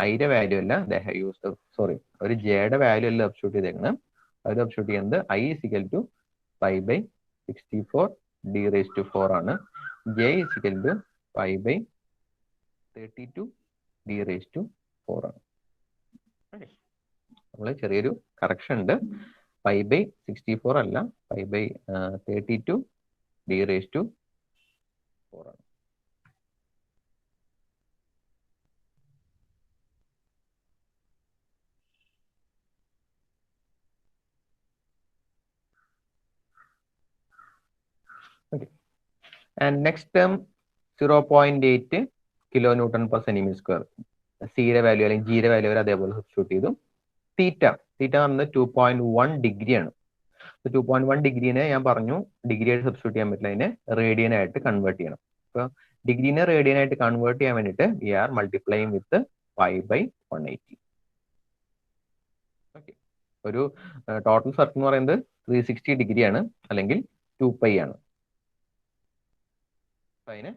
ഐയുടെ വാല്യൂ അല്ല, ഒരു ജെയുടെ വാല്യൂ അല്ല സബ്സ്റ്റിറ്റ്യൂട്ട് ചെയ്തേക്കുന്നത്. അവർ സബ്സ്റ്റിറ്റ്യൂട്ട് ചെയ്യുന്നത് I is equal to 5/64 d raised to 4 ആണ്. J is equal to 5/32 d raised to 4 ആണ്. നമ്മൾ ചെറിയൊരു കറക്ഷൻ ഉണ്ട്. 5/64 അല്ല, 5/32 d raised to 4 ആണ്. And next term 0.8 kilo newton per centimetre square. സിയുടെ വാല്യൂ അല്ലെങ്കിൽ ജിയുടെ വാല്യൂ വരെ അതേപോലെ സബ്സ്റ്റിറ്റ്യൂട്ട് ചെയ്തു. തീറ്റ എന്ന് പറയുന്നത് 2.1 ഡിഗ്രിയാണ്. 2.1 ഡിഗ്രീനെ ഞാൻ പറഞ്ഞു ഡിഗ്രി ആയിട്ട് സബ്സ്റ്റിറ്റ്യൂട്ട് ചെയ്യാൻ പറ്റില്ല, അതിനെ റേഡിയൻ ആയിട്ട് കൺവേർട്ട് ചെയ്യണം. അപ്പൊ ഡിഗ്രീനെ റേഡിയൻ ആയിട്ട് കൺവേർട്ട് ചെയ്യാൻ വേണ്ടിയിട്ട് വി ആർ മൾട്ടിപ്ലൈങ് വിത്ത് 5/180. ഓക്കെ, ഒരു ടോട്ടൽ സർക്കിൾ എന്ന് പറയുന്നത് 360 ഡിഗ്രിയാണ്, അല്ലെങ്കിൽ 2π ആണ്. അതിന്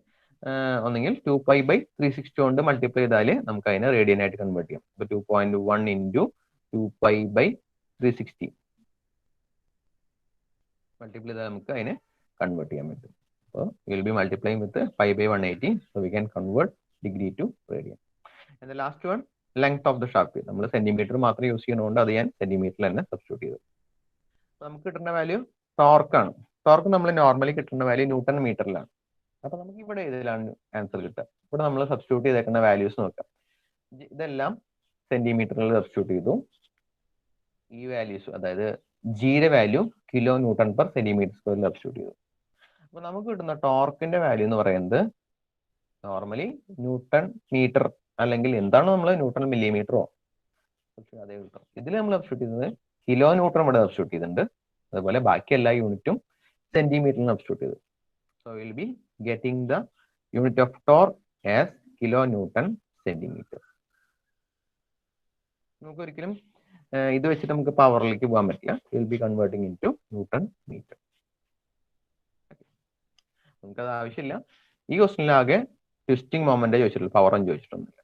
ഒന്നെങ്കിൽ 2π/360 കൊണ്ട് മൾട്ടിപ്ലൈ ചെയ്താൽ നമുക്ക് അതിനെ റേഡിയൻ ആയിട്ട് കൺവേർട്ട് ചെയ്യാം. ഇപ്പൊ 2.1 × 2π/360 മൾട്ടിപ്ലൈ ചെയ്താൽ നമുക്ക് അതിനെ കൺവേർട്ട് ചെയ്യാൻ പറ്റും. അപ്പോൾ will be multiplying with 5/180. So we can convert degree two radian. And last one length of the shaft. നമ്മൾ സെന്റിമീറ്റർ മാത്രം യൂസ് ചെയ്യുന്നതുകൊണ്ട് അത് ഞാൻ സെന്റിമീറ്ററിൽ തന്നെ സബ്സ്റ്റിറ്റ്യൂട്ട് ചെയ്തു. നമുക്ക് കിട്ടുന്ന വാല്യൂ ടോർക്കാണ്. ടോർക്ക് നമ്മൾ നോർമലി കിട്ടുന്ന വാല്യൂ ന്യൂട്ടൺ മീറ്ററിലാണ്. അപ്പൊ നമുക്ക് ഇവിടെ ഇതിലാണ് ആൻസർ കിട്ടുക. ഇവിടെ നമ്മൾ സബ്സ്റ്റിറ്റ്യൂട്ട് ചെയ്തേക്കുന്ന വാല്യൂസ് നോക്കാം. ഇതെല്ലാം സെന്റിമീറ്ററിൽ സബ്സ്റ്റിറ്റ്യൂട്ട് ചെയ്തു. ഈ വാല്യൂസ് അതായത് ജിയുടെ value kilo newton per centimetre സ്ക്വയറിൽ സബ്സ്റ്റിറ്റ്യൂട്ട് ചെയ്തു. അപ്പൊ നമുക്ക് കിട്ടുന്ന ടോർക്കിന്റെ വാല്യൂ എന്ന് പറയുന്നത് നോർമലി ന്യൂട്ടൺ മീറ്റർ അല്ലെങ്കിൽ എന്താണ് നമ്മൾ ന്യൂട്ടൺ മില്ലിമീറ്ററോ അതേ കിട്ടും. ഇതിൽ നമ്മൾ സബ്സ്റ്റിറ്റ്യൂട്ട് ചെയ്തത് കിലോ ന്യൂട്ടൺ ഇവിടെ സബ്സ്റ്റിറ്റ്യൂട്ട് ചെയ്തിട്ടുണ്ട്. അതുപോലെ ബാക്കി എല്ലാ യൂണിറ്റും സെന്റിമീറ്ററിൽ സബ്സ്റ്റിറ്റ്യൂട്ട് ചെയ്തു. So will be getting the unit of torque as kilo newton centimetre. നമുക്ക് ഒരിക്കലും ഇത് വെച്ചിട്ട് നമുക്ക് പവറിലേക്ക് പോകാൻ പറ്റില്ല. Will be converting into newton metre. നമുക്കത് ആവശ്യമില്ല. ഈ ക്വസ്റ്റിനിലാകെ ട്വിസ്റ്റിംഗ് മൊമെന്റ് ചോദിച്ചിട്ടുള്ളൂ, പവറും ചോദിച്ചിട്ടൊന്നുമില്ല.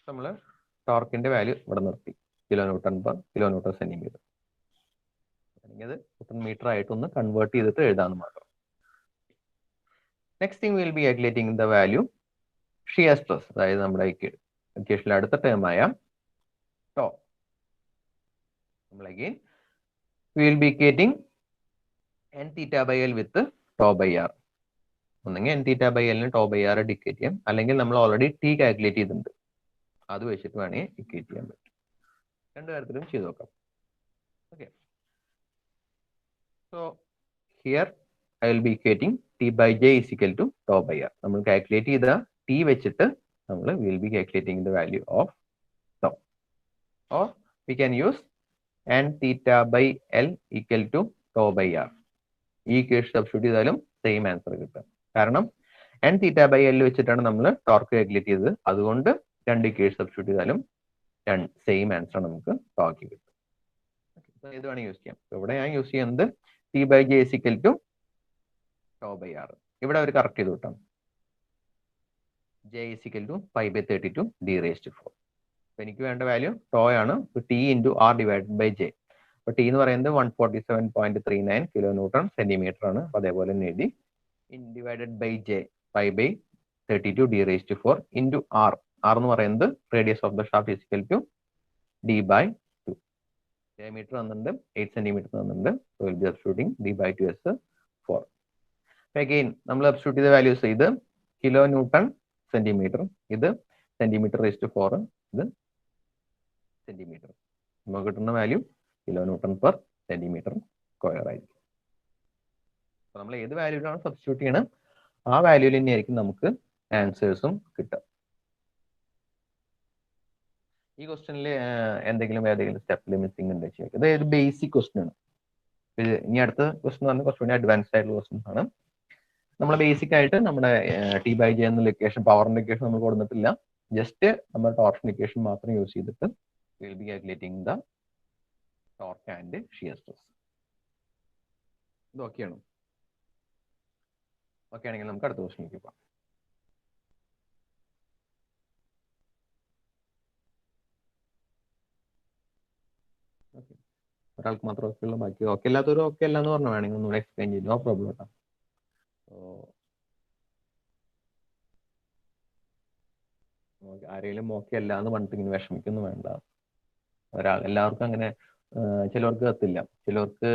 നമ്മൾ ടോർക്കിന്റെ വാല്യൂ ഇവിടെ നിർത്തി, kilo newton per kilo newton centimetre. അല്ലെങ്കിൽ അത് ന്യൂട്ടൺ മീറ്റർ ആയിട്ടൊന്ന് കൺവേർട്ട് ചെയ്തിട്ട് എഴുതാമെന്ന് മാത്രം. Next thing will be calculating the value shear stress. അതായത് നമ്മുടെ ഇക്വേഷനിലെ അടുത്ത ടേമായ ടോ. നമ്മൾ again will be equating n(θ/L) with τ/r. ഒന്നെങ്കിൽ n(θ/L) ന് τ/r ഡിക്കേറ്റ് ചെയ്യാം, അല്ലെങ്കിൽ നമ്മൾ ഓൾറെഡി ടി കാൽക്കുലേറ്റ് ചെയ്തിട്ടുണ്ട്, അത് വെച്ചിട്ട് വേണമെങ്കിൽ ഇക്വേറ്റ് ചെയ്യാൻ പറ്റും. രണ്ട് തരത്തിലും ചെയ്ത് നോക്കാം. Okay, so here I will be equating T/J is equal to τ/r. നമ്മൾ കാൽക്കുലേറ്റ് ചെയ്ത ടി വെച്ചിട്ട് നമ്മൾ will be calculating the value of tau. Or we can use n(θ/L) equal to τ/r. ഈ ഇക്വേഷൻ സബ്സ്റ്റിറ്റ്യൂട്ട് ചെയ്താലും same answer കിട്ടും. കാരണം n(θ/L) വെച്ചിട്ടാണ് നമ്മൾ ടോർക്ക് കാൽക്കുലേറ്റ് ചെയ്തത്. അതുകൊണ്ട് രണ്ട് ഇക്വേഷൻ സബ്സ്റ്റിറ്റ്യൂട്ട് ചെയ്താലും സെയിം ആൻസർ നമുക്ക് ടോർക്ക് കിട്ടും. ഇത് വേണമെങ്കിൽ യൂസ് ചെയ്യാം. ഇവിടെ ഞാൻ യൂസ് ചെയ്യുന്നത് T/J is equal to τ/r. ഇവിടെ അവർ കറക്റ്റ് ചെയ്ത് കിട്ടാം. J is equal to π/32 d⁴. അപ്പൊ എനിക്ക് വേണ്ട വാല്യൂ ടോ ആണ്. T × R / J. അപ്പൊ ടി എന്ന് പറയുന്നത് 147.39 കിലോ ന്യൂട്ടൺ സെന്റിമീറ്റർ ആണ്. അപ്പൊ അതേപോലെ തന്നെ എഴുതി divided by J π/32 d⁴ into R. R എന്ന് പറയുന്നത് radius of the shaft is equal to d/2. Diameter തന്നിട്ടുണ്ട്, 8 സെന്റിമീറ്റർ തന്നിട്ടുണ്ട്. So will be substituting d/2 as 4. Again നമ്മൾ സബ്സ്റ്റിറ്റ്യൂട്ട് ചെയ്ത വാല്യൂസ് ഇത് കിലോ ന്യൂട്ടൺ സെന്റിമീറ്റർ, ഇത് സെന്റിമീറ്റർ/4, ഇത് സെന്റിമീറ്റർ. നമുക്ക് കിട്ടുന്ന value kilo newton per centimetre square ആയിരിക്കും. അപ്പൊ നമ്മൾ ഏത് വാല്യൂലാണ് സബ്സ്റ്റിറ്റ്യൂട്ട് ചെയ്യണം ആ വാല്യൂയിൽ തന്നെയായിരിക്കും നമുക്ക് ആൻസേഴ്സും കിട്ടുക. ഈ ക്വസ്റ്റ്യനിൽ ഏതെങ്കിലും സ്റ്റെപ്പിൽ മിസ്സിംഗ് ഉണ്ടെന്ന് വെച്ചാൽ ഇത് ഒരു ബേസിക് ക്വസ്റ്റ്യൻ ആണ്. ഇനി അടുത്ത ക്വസ്റ്റ്യൻ പറഞ്ഞാൽ കുറച്ചുകൂടി അഡ്വാൻസ്ഡ് ആയിട്ടുള്ള ക്വസ്റ്റ്യൻസ് ആണ്. നമ്മൾ ബേസിക് ആയിട്ട് നമ്മുടെ T/J എന്നുള്ള ഇക്വേഷൻ, പവറിന്റെ ഇക്വേഷൻ നമ്മൾ കൊടുത്തിട്ടില്ല. ജസ്റ്റ് നമ്മുടെ ടോർക്കിന്റെ ഇക്വേഷൻ മാത്രം യൂസ് ചെയ്തിട്ട് will be calculating the torque and shear stress. ഇത് ഓക്കെയാണ്? ഓക്കെ ആണെങ്കിൽ നമുക്ക് അടുത്ത ക്വസ്റ്റ്യനിലേക്ക് പോകാം. ഒരാൾക്ക് മാത്രം ഓക്കെ ഉള്ളൂ, ബാക്കി ഓക്കെ അല്ലാത്തവരും ഓക്കെ അല്ല എന്ന് പറഞ്ഞു വേണമെങ്കിൽ ഒന്നുകൂടെ എക്സ്പ്ലെയിൻ ചെയ്തു. നോ പ്രോബ്ലം കേട്ടോ. ആരെങ്കിലും ഓക്കെ അല്ല എന്ന് പറഞ്ഞിട്ട് ഇങ്ങനെ വിഷമിക്കൊന്നും വേണ്ട. എല്ലാവർക്കും അങ്ങനെ, ചിലവർക്ക് കത്തില്ല, ചിലവർക്ക്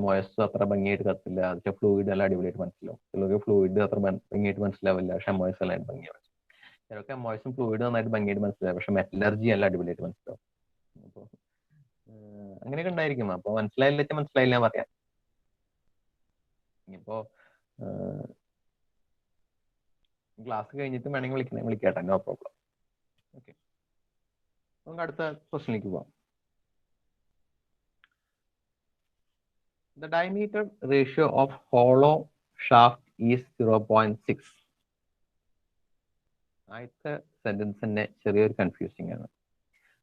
MOS അത്ര ഭംഗിയായിട്ട് കത്തില്ല, പക്ഷെ ഫ്ലൂയിഡ് എല്ലാം അടിപൊളിയായിട്ട് മനസ്സിലാവും. ചിലർക്ക് ഫ്ലൂയിഡ് അത്ര ഭംഗിയായിട്ട് മനസ്സിലാവില്ല, പക്ഷെ MOS എല്ലാം ഭംഗിയാവും. ചിലർക്ക് MOSും ഫ്ലൂയിഡ് നന്നായിട്ട് ഭംഗിയായിട്ട് മനസ്സിലാവും, പക്ഷെ മെറ്റലർജി എല്ലാം അടിപൊളിയായിട്ട് മനസ്സിലാവും. അപ്പോൾ അങ്ങനെയൊക്കെ ഉണ്ടായിരിക്കും. അപ്പൊ മനസ്സിലായില്ല പറയാം. ഇനിയിപ്പോ ക്ലാസ് കഴിഞ്ഞിട്ട് വേണമെങ്കിൽ വിളിക്കട്ടെ, നോ പ്രോബ്ലം. ഓക്കെ, നമുക്ക് അടുത്ത ക്വസ്റ്റിനിലേക്ക് പോവാം. The diameter ratio of hollow shaft is 0.6. ആദ്യത്തെ സെന്റൻസ് തന്നെ ചെറിയൊരു കൺഫ്യൂസിംഗ് ആണ്.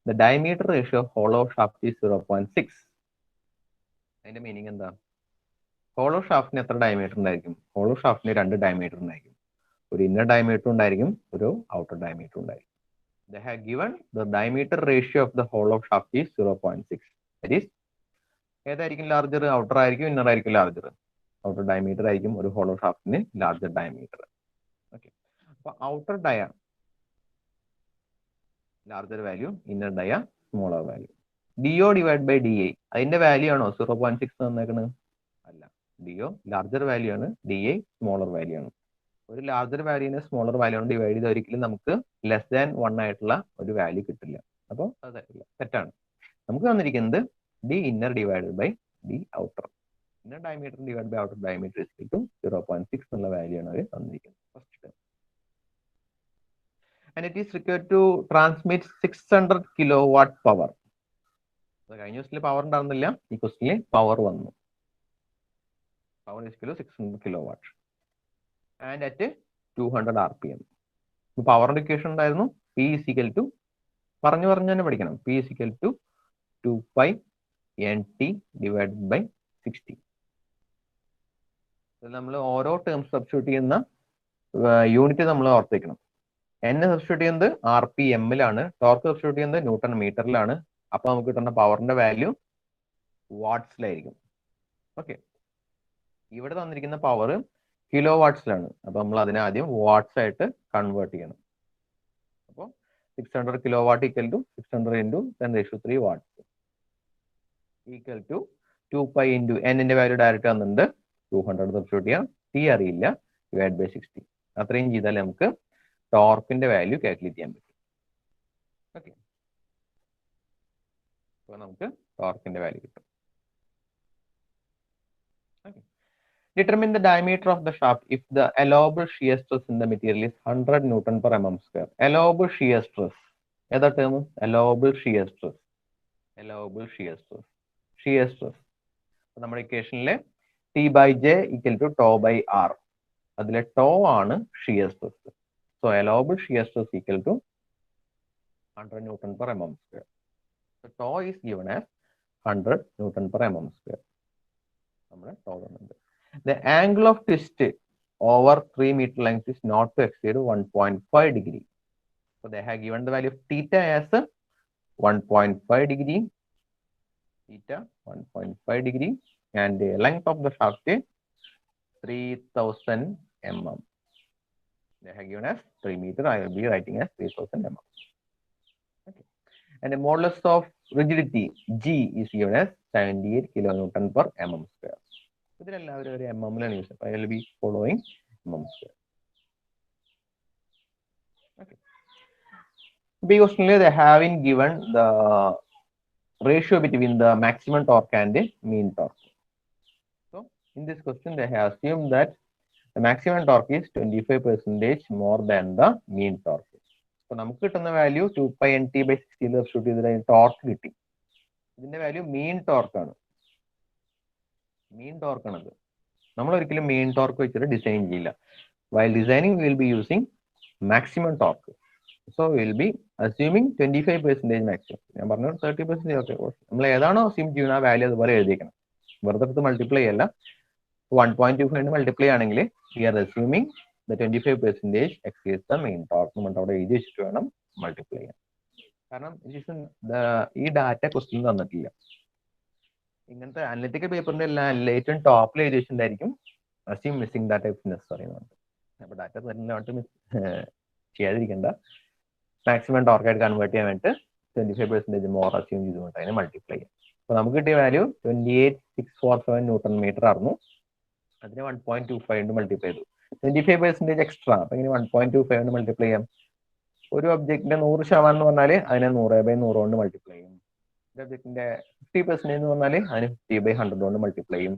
The diameter ratio of hollow shaft is 0.6. അതിന്റെ മീനിങ് എന്താ? ഹോളോ ഷാഫ്റ്റിന് എത്ര ഡയമീറ്റർ ഉണ്ടായിരിക്കും? ഹോളോ ഷാഫ്റ്റിന് 2 ഡയമീറ്റർ ഉണ്ടായിരിക്കും. ഒരു ഇന്നർ ഡയമീറ്റർ ഉണ്ടായിരിക്കും, ഒരു ഔട്ടർ ഡയമീറ്റർ ഉണ്ടായിരിക്കും. They have given the diameter ratio of the hollow shaft is 0.6. That is, ഏതായിരിക്കും ലാർജർ? ഔട്ടർ ആയിരിക്കും, ഇന്നർ ആയിരിക്കും ലാർജർ? ഔട്ടർ ഡയമീറ്റർ ആയിരിക്കും ഒരു ഹോളോ ഷാഫ്റ്റിന് ലാർജർ ഡയമീറ്റർ. ഓക്കെ, അപ്പൊ outer dia larger value, inner dia smaller value. DO divide by DA അതിന്റെ value ആണോ 0.6 തന്നേക്കണ്? അല്ല, DO ലാർജർ വാല്യൂ ആണ്, DA സ്മോളർ വാല്യൂ ആണ്. ഒരു ലാർജർ വാല്യൂനെ സ്മോളർ വാല്യൂ കൊണ്ട് ഡിവൈഡ് ചെയ്ത് ഒരിക്കലും നമുക്ക് ലെസ് ദാൻ 1 ആയിട്ടുള്ള ഒരു വാല്യൂ കിട്ടില്ല. അപ്പോൾ അത് തെറ്റാണ്. നമുക്ക് തന്നിരിക്കുന്നത് D inner divided by D outer. Inner diameter divided by outer diameter is equal to 0.6 എന്നുള്ള വാല്യൂ ആണ് അവർ തന്നിരിക്കുന്നത്. First term. And it is required to transmit 600 kilowatt power. കഴിഞ്ഞ ക്വസ്റ്റിൽ പവർ ഉണ്ടായിരുന്നില്ല, ഈ ക്വസ്റ്റിൽ പവർ വന്നു. Power is equal to 600 kilowatt and at 200 RPM. പവറിന്റെ equation ഉണ്ടായിരുന്നു P is equal to, പറഞ്ഞു തന്നെ പഠിക്കണം, P is equal to 2 pi NT divided by 60. നമ്മൾ ഓരോ ടേം സബ്സ്റ്റിറ്റ്യൂട്ട് ചെയ്യുന്ന യൂണിറ്റ് നമ്മൾ ഓർത്തിരിക്കണം. എന്നെ സബ്സ്റ്റിറ്റ്യൂട്ട് ചെയ്യുന്നത് RPM-ലാണ്, ടോർക്ക് സബ്സ്റ്റിറ്റ്യൂട്ട് ചെയ്യുന്നത് ന്യൂട്ടൺ മീറ്ററിലാണ്. അപ്പൊ നമുക്ക് കിട്ടുന്ന പവറിന്റെ വാല്യൂ വാട്ട്സിലായിരിക്കും. ഓക്കെ, ഇവിടെ തന്നിരിക്കുന്ന പവർ കിലോ വാട്ട്സിലാണ്. അപ്പൊ നമ്മൾ അതിനെ ആദ്യം വാട്ട്സ് ആയിട്ട് കൺവേർട്ട് ചെയ്യണം. അപ്പോൾ 600 kilowatt equal to 600 into 10⁻³ watts equal to 2 pi into n-ന്റെ വാല്യൂ ഡയറക്റ്റ് തന്നിട്ടുണ്ട്, 200 സബ്സ്റ്റിറ്റ്യൂട്ട് ചെയ്യാം, T അറിയില്ല, ഡിവൈഡ് ബൈ 60. അത്രയും ചെയ്താൽ നമുക്ക് ടോർക്കിന്റെ വാല്യൂ കാൽക്കുലേറ്റ് ചെയ്യാൻ പറ്റും. ഓക്കെ, അപ്പോൾ നമുക്ക് ടോർക്കിന്റെ വാല്യൂ കിട്ടും. Okay. Determine the diameter of the shaft if the allowable shear stress in the material is 100 Newton per mm². Allowable shear stress ഏതാ term? allowable shear stress. allowable shear stress. shear stress നമ്മുടെ ഇക്വേഷനിലെ T/J equal to tau by R. അതിലെ tau ആണ് shear stress. So allowable shear stress equal to 100 Newton per mm². So tau is given as 100 Newton per mm². നമ്മുടെ tau തന്നിട്ടുണ്ട്. The angle of twist over 3 meter length is not to exceed 1.5 degree. So they have given the value of theta as 1.5 degree. Theta 1.5 degree, and the length of the shaft is 3000 mm. They have given as 3 meter. I will be writing as 3000 mm. Okay. And the modulus of rigidity G is given as 78 kilonewton per mm². ഇതിലെല്ലാവരും ഒരു mm-ലാണ് use. I will be following mm². Okay. B question they having given the ratio between the maximum torque and the mean torque. So in this question they have assumed that the maximum torque is 25% more than the mean torque. So നമുക്ക് കിട്ടുന്ന value 2 pi NT by 60 substitute ചെയ്തിട്ട് torque കിട്ടി. ഇതിന്റെ value മീൻ torque ആണ്. മീൻ torque ആണത്. നമ്മൾ ഒരിക്കലും മീൻ torque വെച്ചിട്ട് ഡിസൈൻ ചെയ്യില്ല. While designing we will be using maximum torque. So we will be assuming 25% maximum. ഞാൻ പറഞ്ഞു 30% ഒക്കെ. നമ്മൾ ഏതാണോ അസ്യൂം ചെയ്യുന്ന ആ വാല്യൂ അതുപോലെ എഴുതിയേക്കണം. വെറുതെ എടുത്ത് മൾട്ടിപ്ലൈ അല്ല. 1.25 മൾട്ടിപ്ലൈ ആണെങ്കിൽ we are assuming the 25% exceeds the mean torque. നമ്മൾ അവിടെ എഴുതി വെച്ചിട്ട് വേണം മൾട്ടിപ്ലൈ ചെയ്യാൻ. കാരണം ഈ ഡാറ്റ ക്വസ്റ്റ്യൻ തന്നിട്ടില്ല. ഇങ്ങനത്തെ അനലിറ്റിക്കൽ പേപ്പറിന്റെ എല്ലാം ഏറ്റവും ടോപ്പിൽ എഴുതി വെച്ചിട്ടുണ്ടായിരിക്കും assume missing data if necessary എന്ന് പറഞ്ഞിട്ട്. അപ്പൊ ഡാറ്റ തരുന്നതായിട്ട് ചെയ്യാതിരിക്കേണ്ട. മാക്സിമം ടോർക്കായിട്ട് കൺവേർട്ട് ചെയ്യാൻ വേണ്ടിയിട്ട് 25% മോർ അസ്യൂം ചെയ്തുകൊണ്ട് അതിനെ മൾട്ടിപ്ലൈ ചെയ്യാം. അപ്പൊ നമുക്ക് കിട്ടിയ വാല്യൂ 28647 ന്യൂട്ടൺ മീറ്റർ ആയിരുന്നു. അതിനെ 1.25 കൊണ്ട് മൾട്ടിപ്ലൈ ചെയ്തു. 25% എക്സ്ട്രാ. അപ്പൊ ഇങ്ങനെ 1.25 കൊണ്ട് മൾട്ടിപ്ലൈ ചെയ്യാം. ഒരു ഒബ്ജക്റ്റിന്റെ 100% എന്ന് പറഞ്ഞാൽ അതിനെ 100/100 കൊണ്ട് മൾട്ടിപ്ലൈ ചെയ്യും. ഒരു ഒബ്ജക്റ്റിന്റെ 50% എന്ന് പറഞ്ഞാൽ അതിന് 50/100 കൊണ്ട് മൾട്ടിപ്ലൈ ചെയ്യും.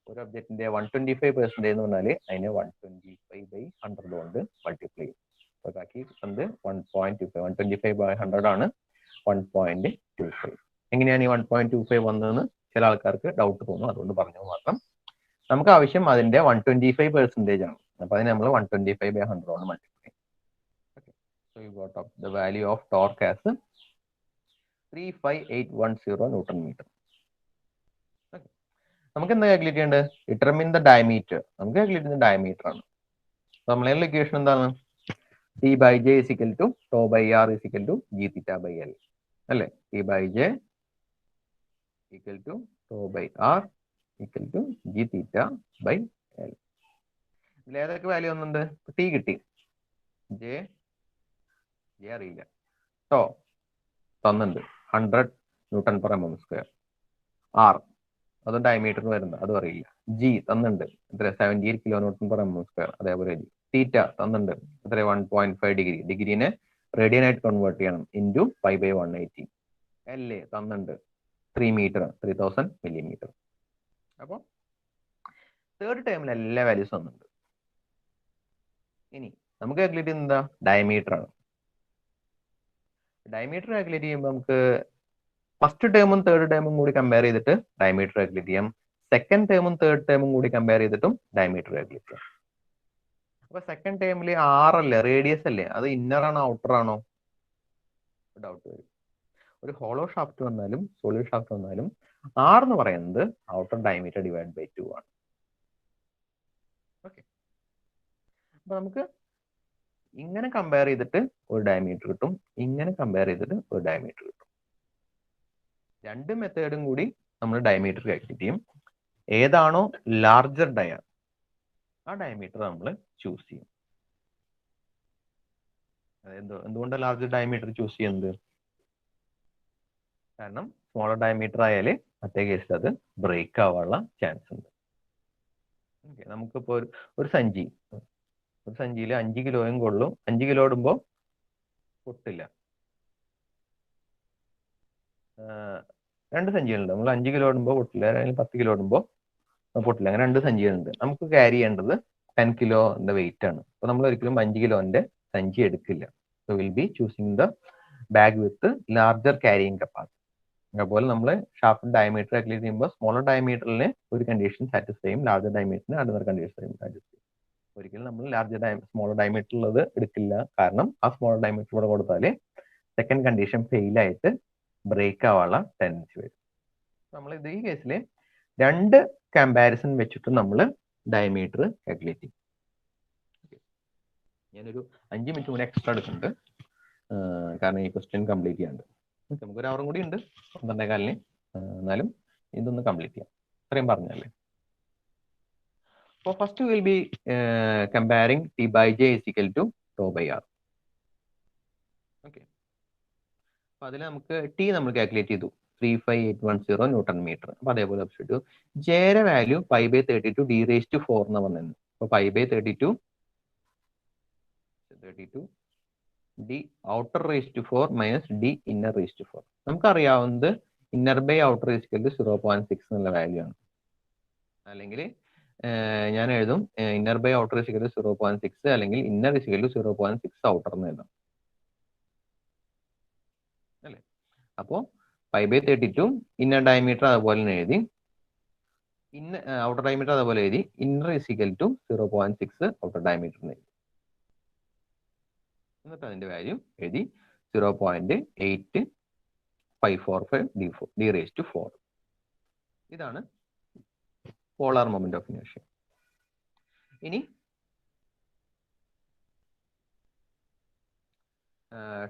ഒരു ഒബ്ജക്റ്റിന്റെ 125% എന്ന് പറഞ്ഞാൽ അതിനെ 125/100 കൊണ്ട് മൾട്ടിപ്ലൈ ചെയ്യും. അപ്പോൾ ബാക്കി എന്ത് 1.25 125/100 ആണ് 1.25. എങ്ങനെയാണ് ഈ 1.25 വന്നതെന്ന് ചില ആൾക്കാർക്ക് ഡൗട്ട് തോന്നും, അതുകൊണ്ട് പറഞ്ഞു മാത്രം. നമുക്ക് ആവശ്യം അതിന്റെ 125% ആണ്. അപ്പൊ അതിന് നമ്മൾ 125/100 കൊണ്ട് multiply. So you got up the value of torque as 35810 Newton meter. നമുക്ക് എന്താ കാൽക്കുലേറ്റ് ചെയ്യേണ്ടത്? Determine the diameter. നമുക്ക് കാൽക്കുലേറ്റ് ചെയ്യുന്ന ഡയമീറ്റർ ആണ്. നമ്മളെ ഇക്വേഷൻ എന്താണ്? T/J is equal to tau by r is equal to g theta by l. അല്ലേ? T/J equal to tau by r equal to g theta by l. ഇതിൽ ഏതൊക്കെ value വന്നുണ്ട്? T കിട്ടി, J അറിയില്ല, to തന്നുണ്ട് 100 Newton/mm², R അത് diameter വരുന്നത് അതും അറിയില്ല, G തന്നുണ്ട് എത്ര 78 kN/mm², അതേപോലെ തീറ്റ തന്നുണ്ട് എത്ര 1.5 ഡിഗ്രി, ഡിഗ്രീനെ റേഡിയൻ ആയിട്ട് കൺവേർട്ട് ചെയ്യണം ഇൻറ്റു 5/180, L തന്നുണ്ട് 3 മീറ്റർ 3000 millimeter. അപ്പോൾ തേർഡ് ടേമിൽ എല്ലാ വാല്യൂസ് തന്നുണ്ട്. ഇനി നമുക്ക് കാൽക്കുലേറ്റ് ചെയ്യുന്നത് എന്താ? ഡയമീറ്റർ ആണ്. ഡയമീറ്റർ കാൽക്കുലേറ്റ് ചെയ്യുമ്പോൾ നമുക്ക് ഫസ്റ്റ് ടേമും തേർഡ് ടേമും കൂടി കമ്പയർ ചെയ്തിട്ട് ഡയമീറ്റർ കാൽക്കുലേറ്റ് ചെയ്യാം. സെക്കൻഡ് ടേമും തേർഡ് ടേമും കൂടി കമ്പയർ ചെയ്തിട്ടും ഡയമീറ്റർ കാൽക്കുലേറ്റ് ചെയ്യാം. അപ്പൊ സെക്കൻഡ് ടേമിൽ ആറല്ലേ, റേഡിയസ് അല്ലേ, അത് ഇന്നർ ആണോ ഔട്ടർ ആണോ ഡൗട്ട് വരും. ഒരു ഹോളോ ഷാഫ്റ്റ് വന്നാലും സോളിഡ് ഷാഫ്റ്റ് വന്നാലും ആർ എന്ന് പറയുന്നത് ഔട്ടർ ഡയമീറ്റർ ഡിവൈഡ് ബൈ 2 ആണ്. ഓക്കെ, അപ്പൊ നമുക്ക് ഇങ്ങനെ കമ്പയർ ചെയ്തിട്ട് ഒരു ഡയമീറ്റർ കിട്ടും, ഇങ്ങനെ കമ്പയർ ചെയ്തിട്ട് ഒരു ഡയമീറ്റർ കിട്ടും. രണ്ട് മെത്തേഡും കൂടി നമ്മൾ ഡയമീറ്റർ കാൽക്കുലേറ്റ് ചെയ്യും. ഏതാണോ ലാർജർ ഡയ ആ ഡയമീറ്റർ നമ്മൾ ചൂസ് ചെയ്യും. എന്തുകൊണ്ടാണ് ലാർജർ ഡയമീറ്റർ ചൂസ് ചെയ്യുന്നത്? കാരണം സ്മോളർ ഡയമീറ്റർ ആയാൽ മറ്റേ കേസിൽ അത് ബ്രേക്ക് ആവാനുള്ള ചാൻസ് ഉണ്ട്. ഓക്കെ, നമുക്കിപ്പോൾ ഒരു സഞ്ചിയിൽ 5 കിലോയും കൊള്ളും. 5 കിലോ ഇടുമ്പോൾ പൊട്ടില്ല. 2 സഞ്ചികളുണ്ട്, നമ്മൾ 5 കിലോ ഇടുമ്പോൾ പൊട്ടില്ല, അല്ലെങ്കിൽ 10 കിലോ ഇടുമ്പോൾ പൊട്ടില്ല. അങ്ങനെ 2 സഞ്ചികളുണ്ട്. നമുക്ക് ക്യാരി ചെയ്യേണ്ടത് 10 കിലോന്റെ വെയിറ്റ് ആണ്. അപ്പൊ നമ്മൾ ഒരിക്കലും 5 കിലോന്റെ സഞ്ചി എടുക്കില്ല. So will B choosing the bag with larger carrying capacity. അതുപോലെ നമ്മൾ ഷാഫ്റ്റ് ഡയമീറ്റർ കാൽക്കുലേറ്റ് ചെയ്യുമ്പോൾ സ്മോളർ ഡയമീറ്ററിന് ഒരു കണ്ടീഷൻ സാറ്റിസ്ഫൈ ചെയ്യും, ലാർജർ ഡയമീറ്ററിന് അടുത്ത കണ്ടീഷൻ സാറ്റിസ്ഫൈ ചെയ്യും. ഒരിക്കലും നമ്മൾ സ്മോളർ ഡയമീറ്റർ ഉള്ളത് എടുക്കില്ല, കാരണം ആ സ്മോളർ ഡയമീറ്റർ ഇവിടെ കൊടുത്താൽ സെക്കൻഡ് കണ്ടീഷൻ ഫെയിൽ ആയിട്ട് ബ്രേക്ക് ആവാനുള്ള ടെൻഡൻസി വരും. നമ്മൾ ഇത് ഈ കേസിൽ 2 കമ്പാരിസൺ വെച്ചിട്ട് നമ്മൾ ഡയമീറ്റർ കാൽക്കുലേറ്റ് ചെയ്യും. ഞാനൊരു 5 മിനിറ്റ് കൂടി എക്സ്ട്രാ എടുക്കുന്നുണ്ട്, കാരണം ഈ ക്വസ്റ്റ്യൻ കംപ്ലീറ്റ് ചെയ്യാണ്ട്. നമുക്കൊരു അവറും കൂടി ഉണ്ട് 12:15, എന്നാലും ഇതൊന്ന് കംപ്ലീറ്റ് ചെയ്യാം. ഇത്രയും പറഞ്ഞല്ലേ. So first we will be comparing T/J is equal to tau by r. Okay. അപ്പോൾ അതിൽ നമുക്ക് ടി നമ്മൾ കാൽക്കുലേറ്റ് ചെയ്തു 35810 ന്യൂട്ടൺ മീറ്റർ. അപ്പോൾ അതേപോലെ സബ്സ്റ്റിറ്റ്യൂട്ട് ചെയ്തു. ജെയുടെ വാല്യൂ 5/32 d⁴ എന്ന് പറഞ്ഞിരുന്നു. അപ്പോൾ 5/32 d outer raised to 4 minus d inner raised to 4. നമുക്കറിയാവുന്നത് inner by outer is equal to 0.6 എന്നുള്ള വാല്യൂ ആണ്. അല്ലെങ്കിൽ ഞാൻ എഴുതും inner by outer is equal to 0.6 അല്ലെങ്കിൽ inner is equal to 0.6 outer എന്ന് എഴുതാം അല്ലേ. അപ്പോൾ 5/32 ഇന്നർ ഡയമീറ്റർ അതുപോലെ തന്നെ എഴുതി, ഔട്ടർ ഡയമീറ്റർ അതുപോലെ എഴുതി, inner is equal to 0.6 outer diameter എന്ന് എഴുതി. എന്നിട്ട് അതിന്റെ വാല്യൂ എഴുതി 0.8545 d⁴. ഇതാണ് പോളാർ മൊമെന്റ് ഓഫ് ഇനേർഷ്യ. ഇനി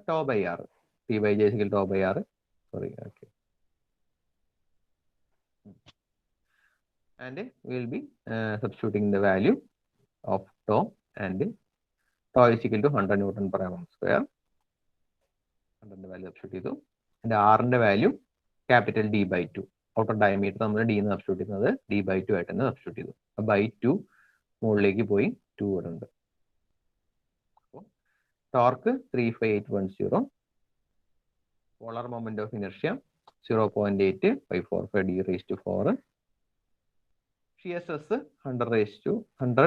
tau by R, T/J is equal to tau by r, sorry, okay, and we will be substituting the value of tau, and tau is equal to 100 Newton/mm². 100 value substitute ചെയ്തു. and r ന്റെ value capital D/2. Outer diameter നമ്മൾ d എന്ന് substitute ചെയ്യുന്നത് D/2 ആയിട്ട് തന്നെ substitute ചെയ്തു. By 2 മുകളിലേക്ക് പോയി 2 ഇവിടെ ഉണ്ട്. Torque 35810, polar moment of inertia 0.8545 d⁴, shear stress 100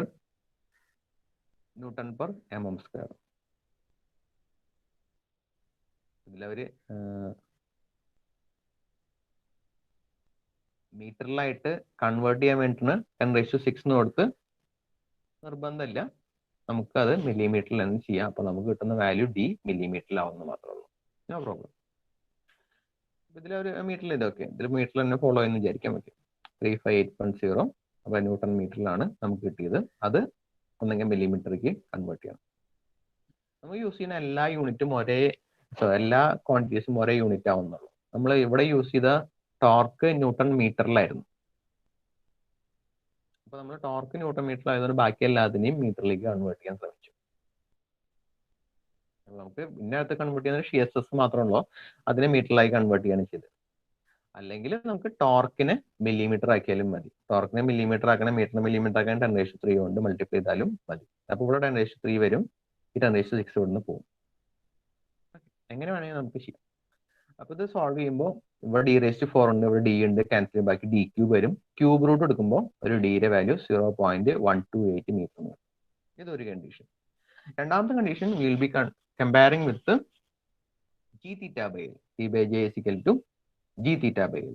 newton per mm square. ഇതിലവര് മീറ്ററിലായിട്ട് കൺവേർട്ട് ചെയ്യാൻ വേണ്ടിയിട്ട് 10⁶ കൊടുത്ത് നിർബന്ധമില്ല, നമുക്കത് മില്ലിമീറ്ററിൽ തന്നെ ചെയ്യാം. അപ്പൊ നമുക്ക് കിട്ടുന്ന വാല്യൂ d മില്ലിമീറ്ററിലാവുന്ന മാത്രമേ ഉള്ളൂ. No problem. ഇതിലൊരു മീറ്ററിൽ ഇതൊക്കെ ഇതിൽ മീറ്ററിൽ തന്നെ ഫോളോ ചെയ്യുന്ന വിചാരിക്കാൻ പറ്റും. 35810 അപ്പൊ ന്യൂട്ടൺ മീറ്ററിലാണ് നമുക്ക് കിട്ടിയത്. അത് ഒന്നെങ്കിൽ മില്ലിമീറ്ററിലേക്ക് കൺവേർട്ട് ചെയ്യണം. നമുക്ക് യൂസ് ചെയ്യുന്ന എല്ലാ യൂണിറ്റും എല്ലാ ക്വാണ്ടിറ്റീസും ഒരേ യൂണിറ്റ് ആവുന്നുള്ളൂ. നമ്മൾ ഇവിടെ യൂസ് ചെയ്ത ടോർക്ക് ന്യൂട്ടൺ മീറ്ററിലായിരുന്നു. അപ്പൊ നമ്മൾ ടോർക്ക് ന്യൂട്ടൺ മീറ്റർ ആയതുകൊണ്ട് ബാക്കി എല്ലാത്തിനെയും മീറ്ററിലേക്ക് കൺവേർട്ട് ചെയ്യാൻ ശ്രമിച്ചു. നമുക്ക് ഇതിനകത്ത് കൺവേർട്ട് ചെയ്യുന്നത് ഷിയർ സ്ട്രെസ് മാത്രമേ ഉള്ളൂ, അതിനെ മീറ്ററിലായി കൺവേർട്ട് ചെയ്യാണ് ചെയ്തത്. അല്ലെങ്കിൽ നമുക്ക് ടോർക്കിനെ മില്ലിമീറ്റർ ആക്കിയാലും മതി. ടോർക്കിനെ മില്ലിമീറ്റർ ആക്കണം, മീറ്ററിനെ മില്ലിമീറ്റർ ആക്കാൻ 10⁻³ കൊണ്ട് മൾട്ടിപ്ലൈ ചെയ്താലും മതി. അപ്പോൾ ഇവിടെ 10⁻³ വരും, ഈ 10⁻6 ഇവിടുന്ന് പോകും. എങ്ങനെ വേണമെങ്കിൽ നമുക്ക് ചെയ്യാം. അപ്പൊ ഇത് സോൾവ് ചെയ്യുമ്പോൾ ഇവിടെ d⁴ ഉണ്ട്, ഇവിടെ d ഉണ്ട്, ക്യാൻസൽ ചെയ്യും, ബാക്കി d³ വരും. ക്യൂബ് റൂട്ട് എടുക്കുമ്പോൾ ഒരു d-യുടെ വാല്യൂ 0.128 മീറ്റർ. ഇതൊരു കണ്ടീഷൻ. രണ്ടാമത്തെ condition will be comparing with g⁵/L. T/J is equal to g⁵/L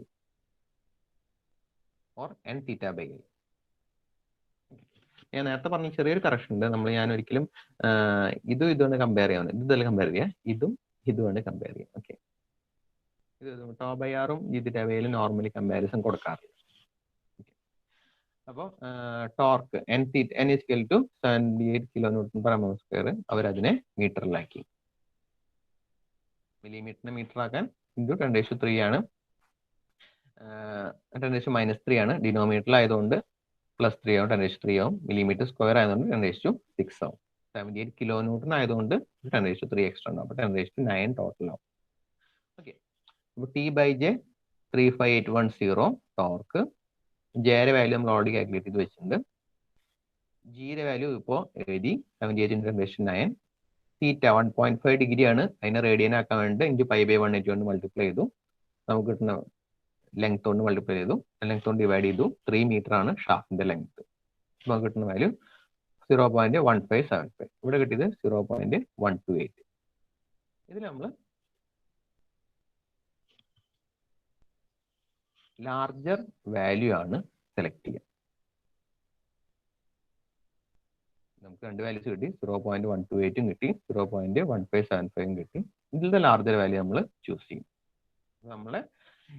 or n⁵/L. ഞാൻ നേരത്തെ പറഞ്ഞ ചെറിയൊരു കറക്ഷൻ ഉണ്ട്. ഞാൻ ഒരിക്കലും ഇതുമാണ് കമ്പയർ ചെയ്യാൻ, ഇതല്ല കമ്പയർ ചെയ്യുക, ഇതുമാണ് കമ്പയർ ചെയ്യുക. ഓക്കെ, ഇത് τ/r-ഉം g⁵/L നോർമലി കമ്പാരിസൺ കൊടുക്കാറില്ല. അപ്പോൾ torque n is equal to 78 kN/mm², അവരതിനെ മീറ്ററിലാക്കി. മില്ലിമീറ്ററിനെ മീറ്റർ ആക്കാൻ ഇൻറ്റു 10⁻³ ആണ്, 10⁻³ ആണ്. ഡിനോമിനേറ്ററിലായതുകൊണ്ട് +3 ആവും, 10⁻³ ആവും. മില്ലിമീറ്റർ സ്ക്വയർ ആയതുകൊണ്ട് 10⁻6 ആവും. 78 kN ആയതുകൊണ്ട് 10⁻³ എക്സ്ട്രാ ഉണ്ടാവും. അപ്പോൾ 10⁻9 ടോട്ടൽ ആവും. ഓക്കെ, അപ്പോൾ T/J 35810 ടോർക്ക്. ജെയുടെ വാല്യൂ നമ്മൾ ഓൾറെഡി കാൽക്കുലേറ്റ് ചെയ്ത് വെച്ചിട്ടുണ്ട്. ജിയുടെ വാല്യൂ ഇപ്പോൾ എഴുതി 78 × 10⁻9. തീറ്റ 1.5 ഡിഗ്രി ആണ്, അതിനെ റേഡിയൻ ആക്കാൻ വേണ്ടി × π/180 കൊണ്ട് മൾട്ടിപ്ലൈ ചെയ്തു. നമുക്ക് കിട്ടുന്ന ലെങ്ത് കൊണ്ട് മൾട്ടിപ്ലൈ ചെയ്തു, ലെങ്ത് കൊണ്ട് ഡിവൈഡ് ചെയ്തു. 3 മീറ്റർ ആണ് ഷാഫ്റ്റിന്റെ ലെങ്ത്. നമുക്ക് കിട്ടുന്ന വാല്യൂ 0.1575. ഇവിടെ കിട്ടിയത് 0.128. ഇതിൽ നമ്മൾ ലാർജർ വാല്യൂ ആണ് സെലക്ട് ചെയ്യുക. നമുക്ക് രണ്ട് വാല്യൂസ് കിട്ടി, 0.128 കിട്ടി, 0.1575 കിട്ടി. ഇതിന്റെ ലാർജർ വാല്യൂ നമ്മൾ ചൂസ് ചെയ്യും.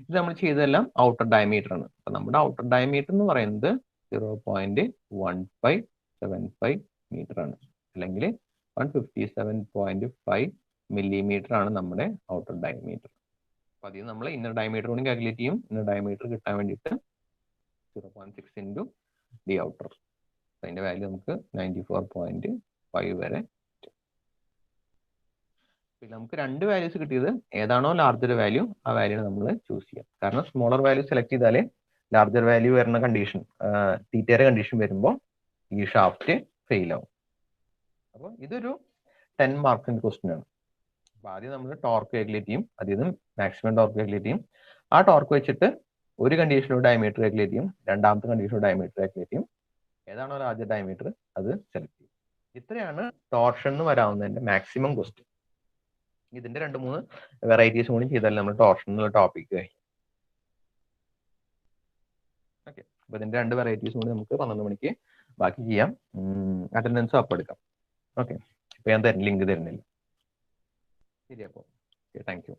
ഇത് നമ്മൾ ചെയ്തതെല്ലാം ഔട്ടർ ഡയമീറ്റർ ആണ്. അപ്പൊ നമ്മുടെ ഔട്ടർ ഡയമീറ്റർ എന്ന് പറയുന്നത് 0.1575 മീറ്റർ ആണ്, അല്ലെങ്കിൽ 157.5 മില്ലിമീറ്റർ ആണ് നമ്മുടെ ഔട്ടർ ഡയമീറ്റർ. അപ്പൊ അതിൽ നമ്മൾ ഇന്നർ ഡയമീറ്റർ കൂടി കാൽക്കുലേറ്റ് ചെയ്യും. ഇന്നർ ഡയമീറ്റർ കിട്ടാൻ വേണ്ടിയിട്ട് 0.6 ഇൻറ്റു ദി ഔട്ടർ. അതിന്റെ വാല്യൂ നമുക്ക് 94.5 വരെ. പിന്നെ നമുക്ക് രണ്ട് വാല്യൂസ് കിട്ടിയത്, ഏതാണോ ലാർജർ വാല്യൂ ആ വാല്യൂ നമ്മൾ ചൂസ് ചെയ്യാം. കാരണം സ്മോളർ വാല്യൂ സെലക്ട് ചെയ്താലേ ലാർജർ വാല്യൂ വരുന്ന കണ്ടീഷൻ, തീറ്റയുടെ കണ്ടീഷൻ വരുമ്പോൾ ഈ ഷാഫ്റ്റ് ഫെയിൽ ആവും. അപ്പോൾ ഇതൊരു 10 മാർക്കിന്റെ ക്വസ്റ്റ്യൻ ആണ്. അപ്പൊ ആദ്യം നമ്മൾ ടോർക്ക് കാൽക്കുലേറ്റ് ചെയ്യും, അതിൽ മാക്സിമം ടോർക്ക് കാൽക്കുലേറ്റ് ചെയ്യും. ആ ടോർക്ക് വെച്ചിട്ട് ഒരു കണ്ടീഷനിലൂടെ ഡയമീറ്റർ കാൽക്കുലേറ്റ് ചെയ്യും, രണ്ടാമത്തെ കണ്ടീഷനിലൂടെ ഡയമീറ്റർ കാൽക്കുലേറ്റ് ചെയ്യും. ഏതാണോ ലാർജർ ഡയമീറ്റർ അത് സെലക്ട് ചെയ്യും. ഇത്രയാണ് ടോർഷൻ എന്ന് വരാവുന്നതിന്റെ മാക്സിമം ക്വസ്റ്റ്യൻ. ഇതിന്റെ 2-3 വെറൈറ്റീസ് കൂടി ചെയ്താൽ നമ്മൾ ടോർഷൻ എന്നുള്ള ടോപ്പിക് കഴിയും. ഓക്കെ, അപ്പൊ ഇതിന്റെ 2 വെറൈറ്റീസ് കൂടി നമുക്ക് 12 മണിക്ക് ബാക്കി ചെയ്യാം. അറ്റൻഡൻസും അപ്പം എടുക്കാം. ഓക്കെ, ഇപ്പൊ ഞാൻ ലിങ്ക് തരുന്നില്ല. ശരി, അപ്പോൾ ഓക്കെ, താങ്ക് യു.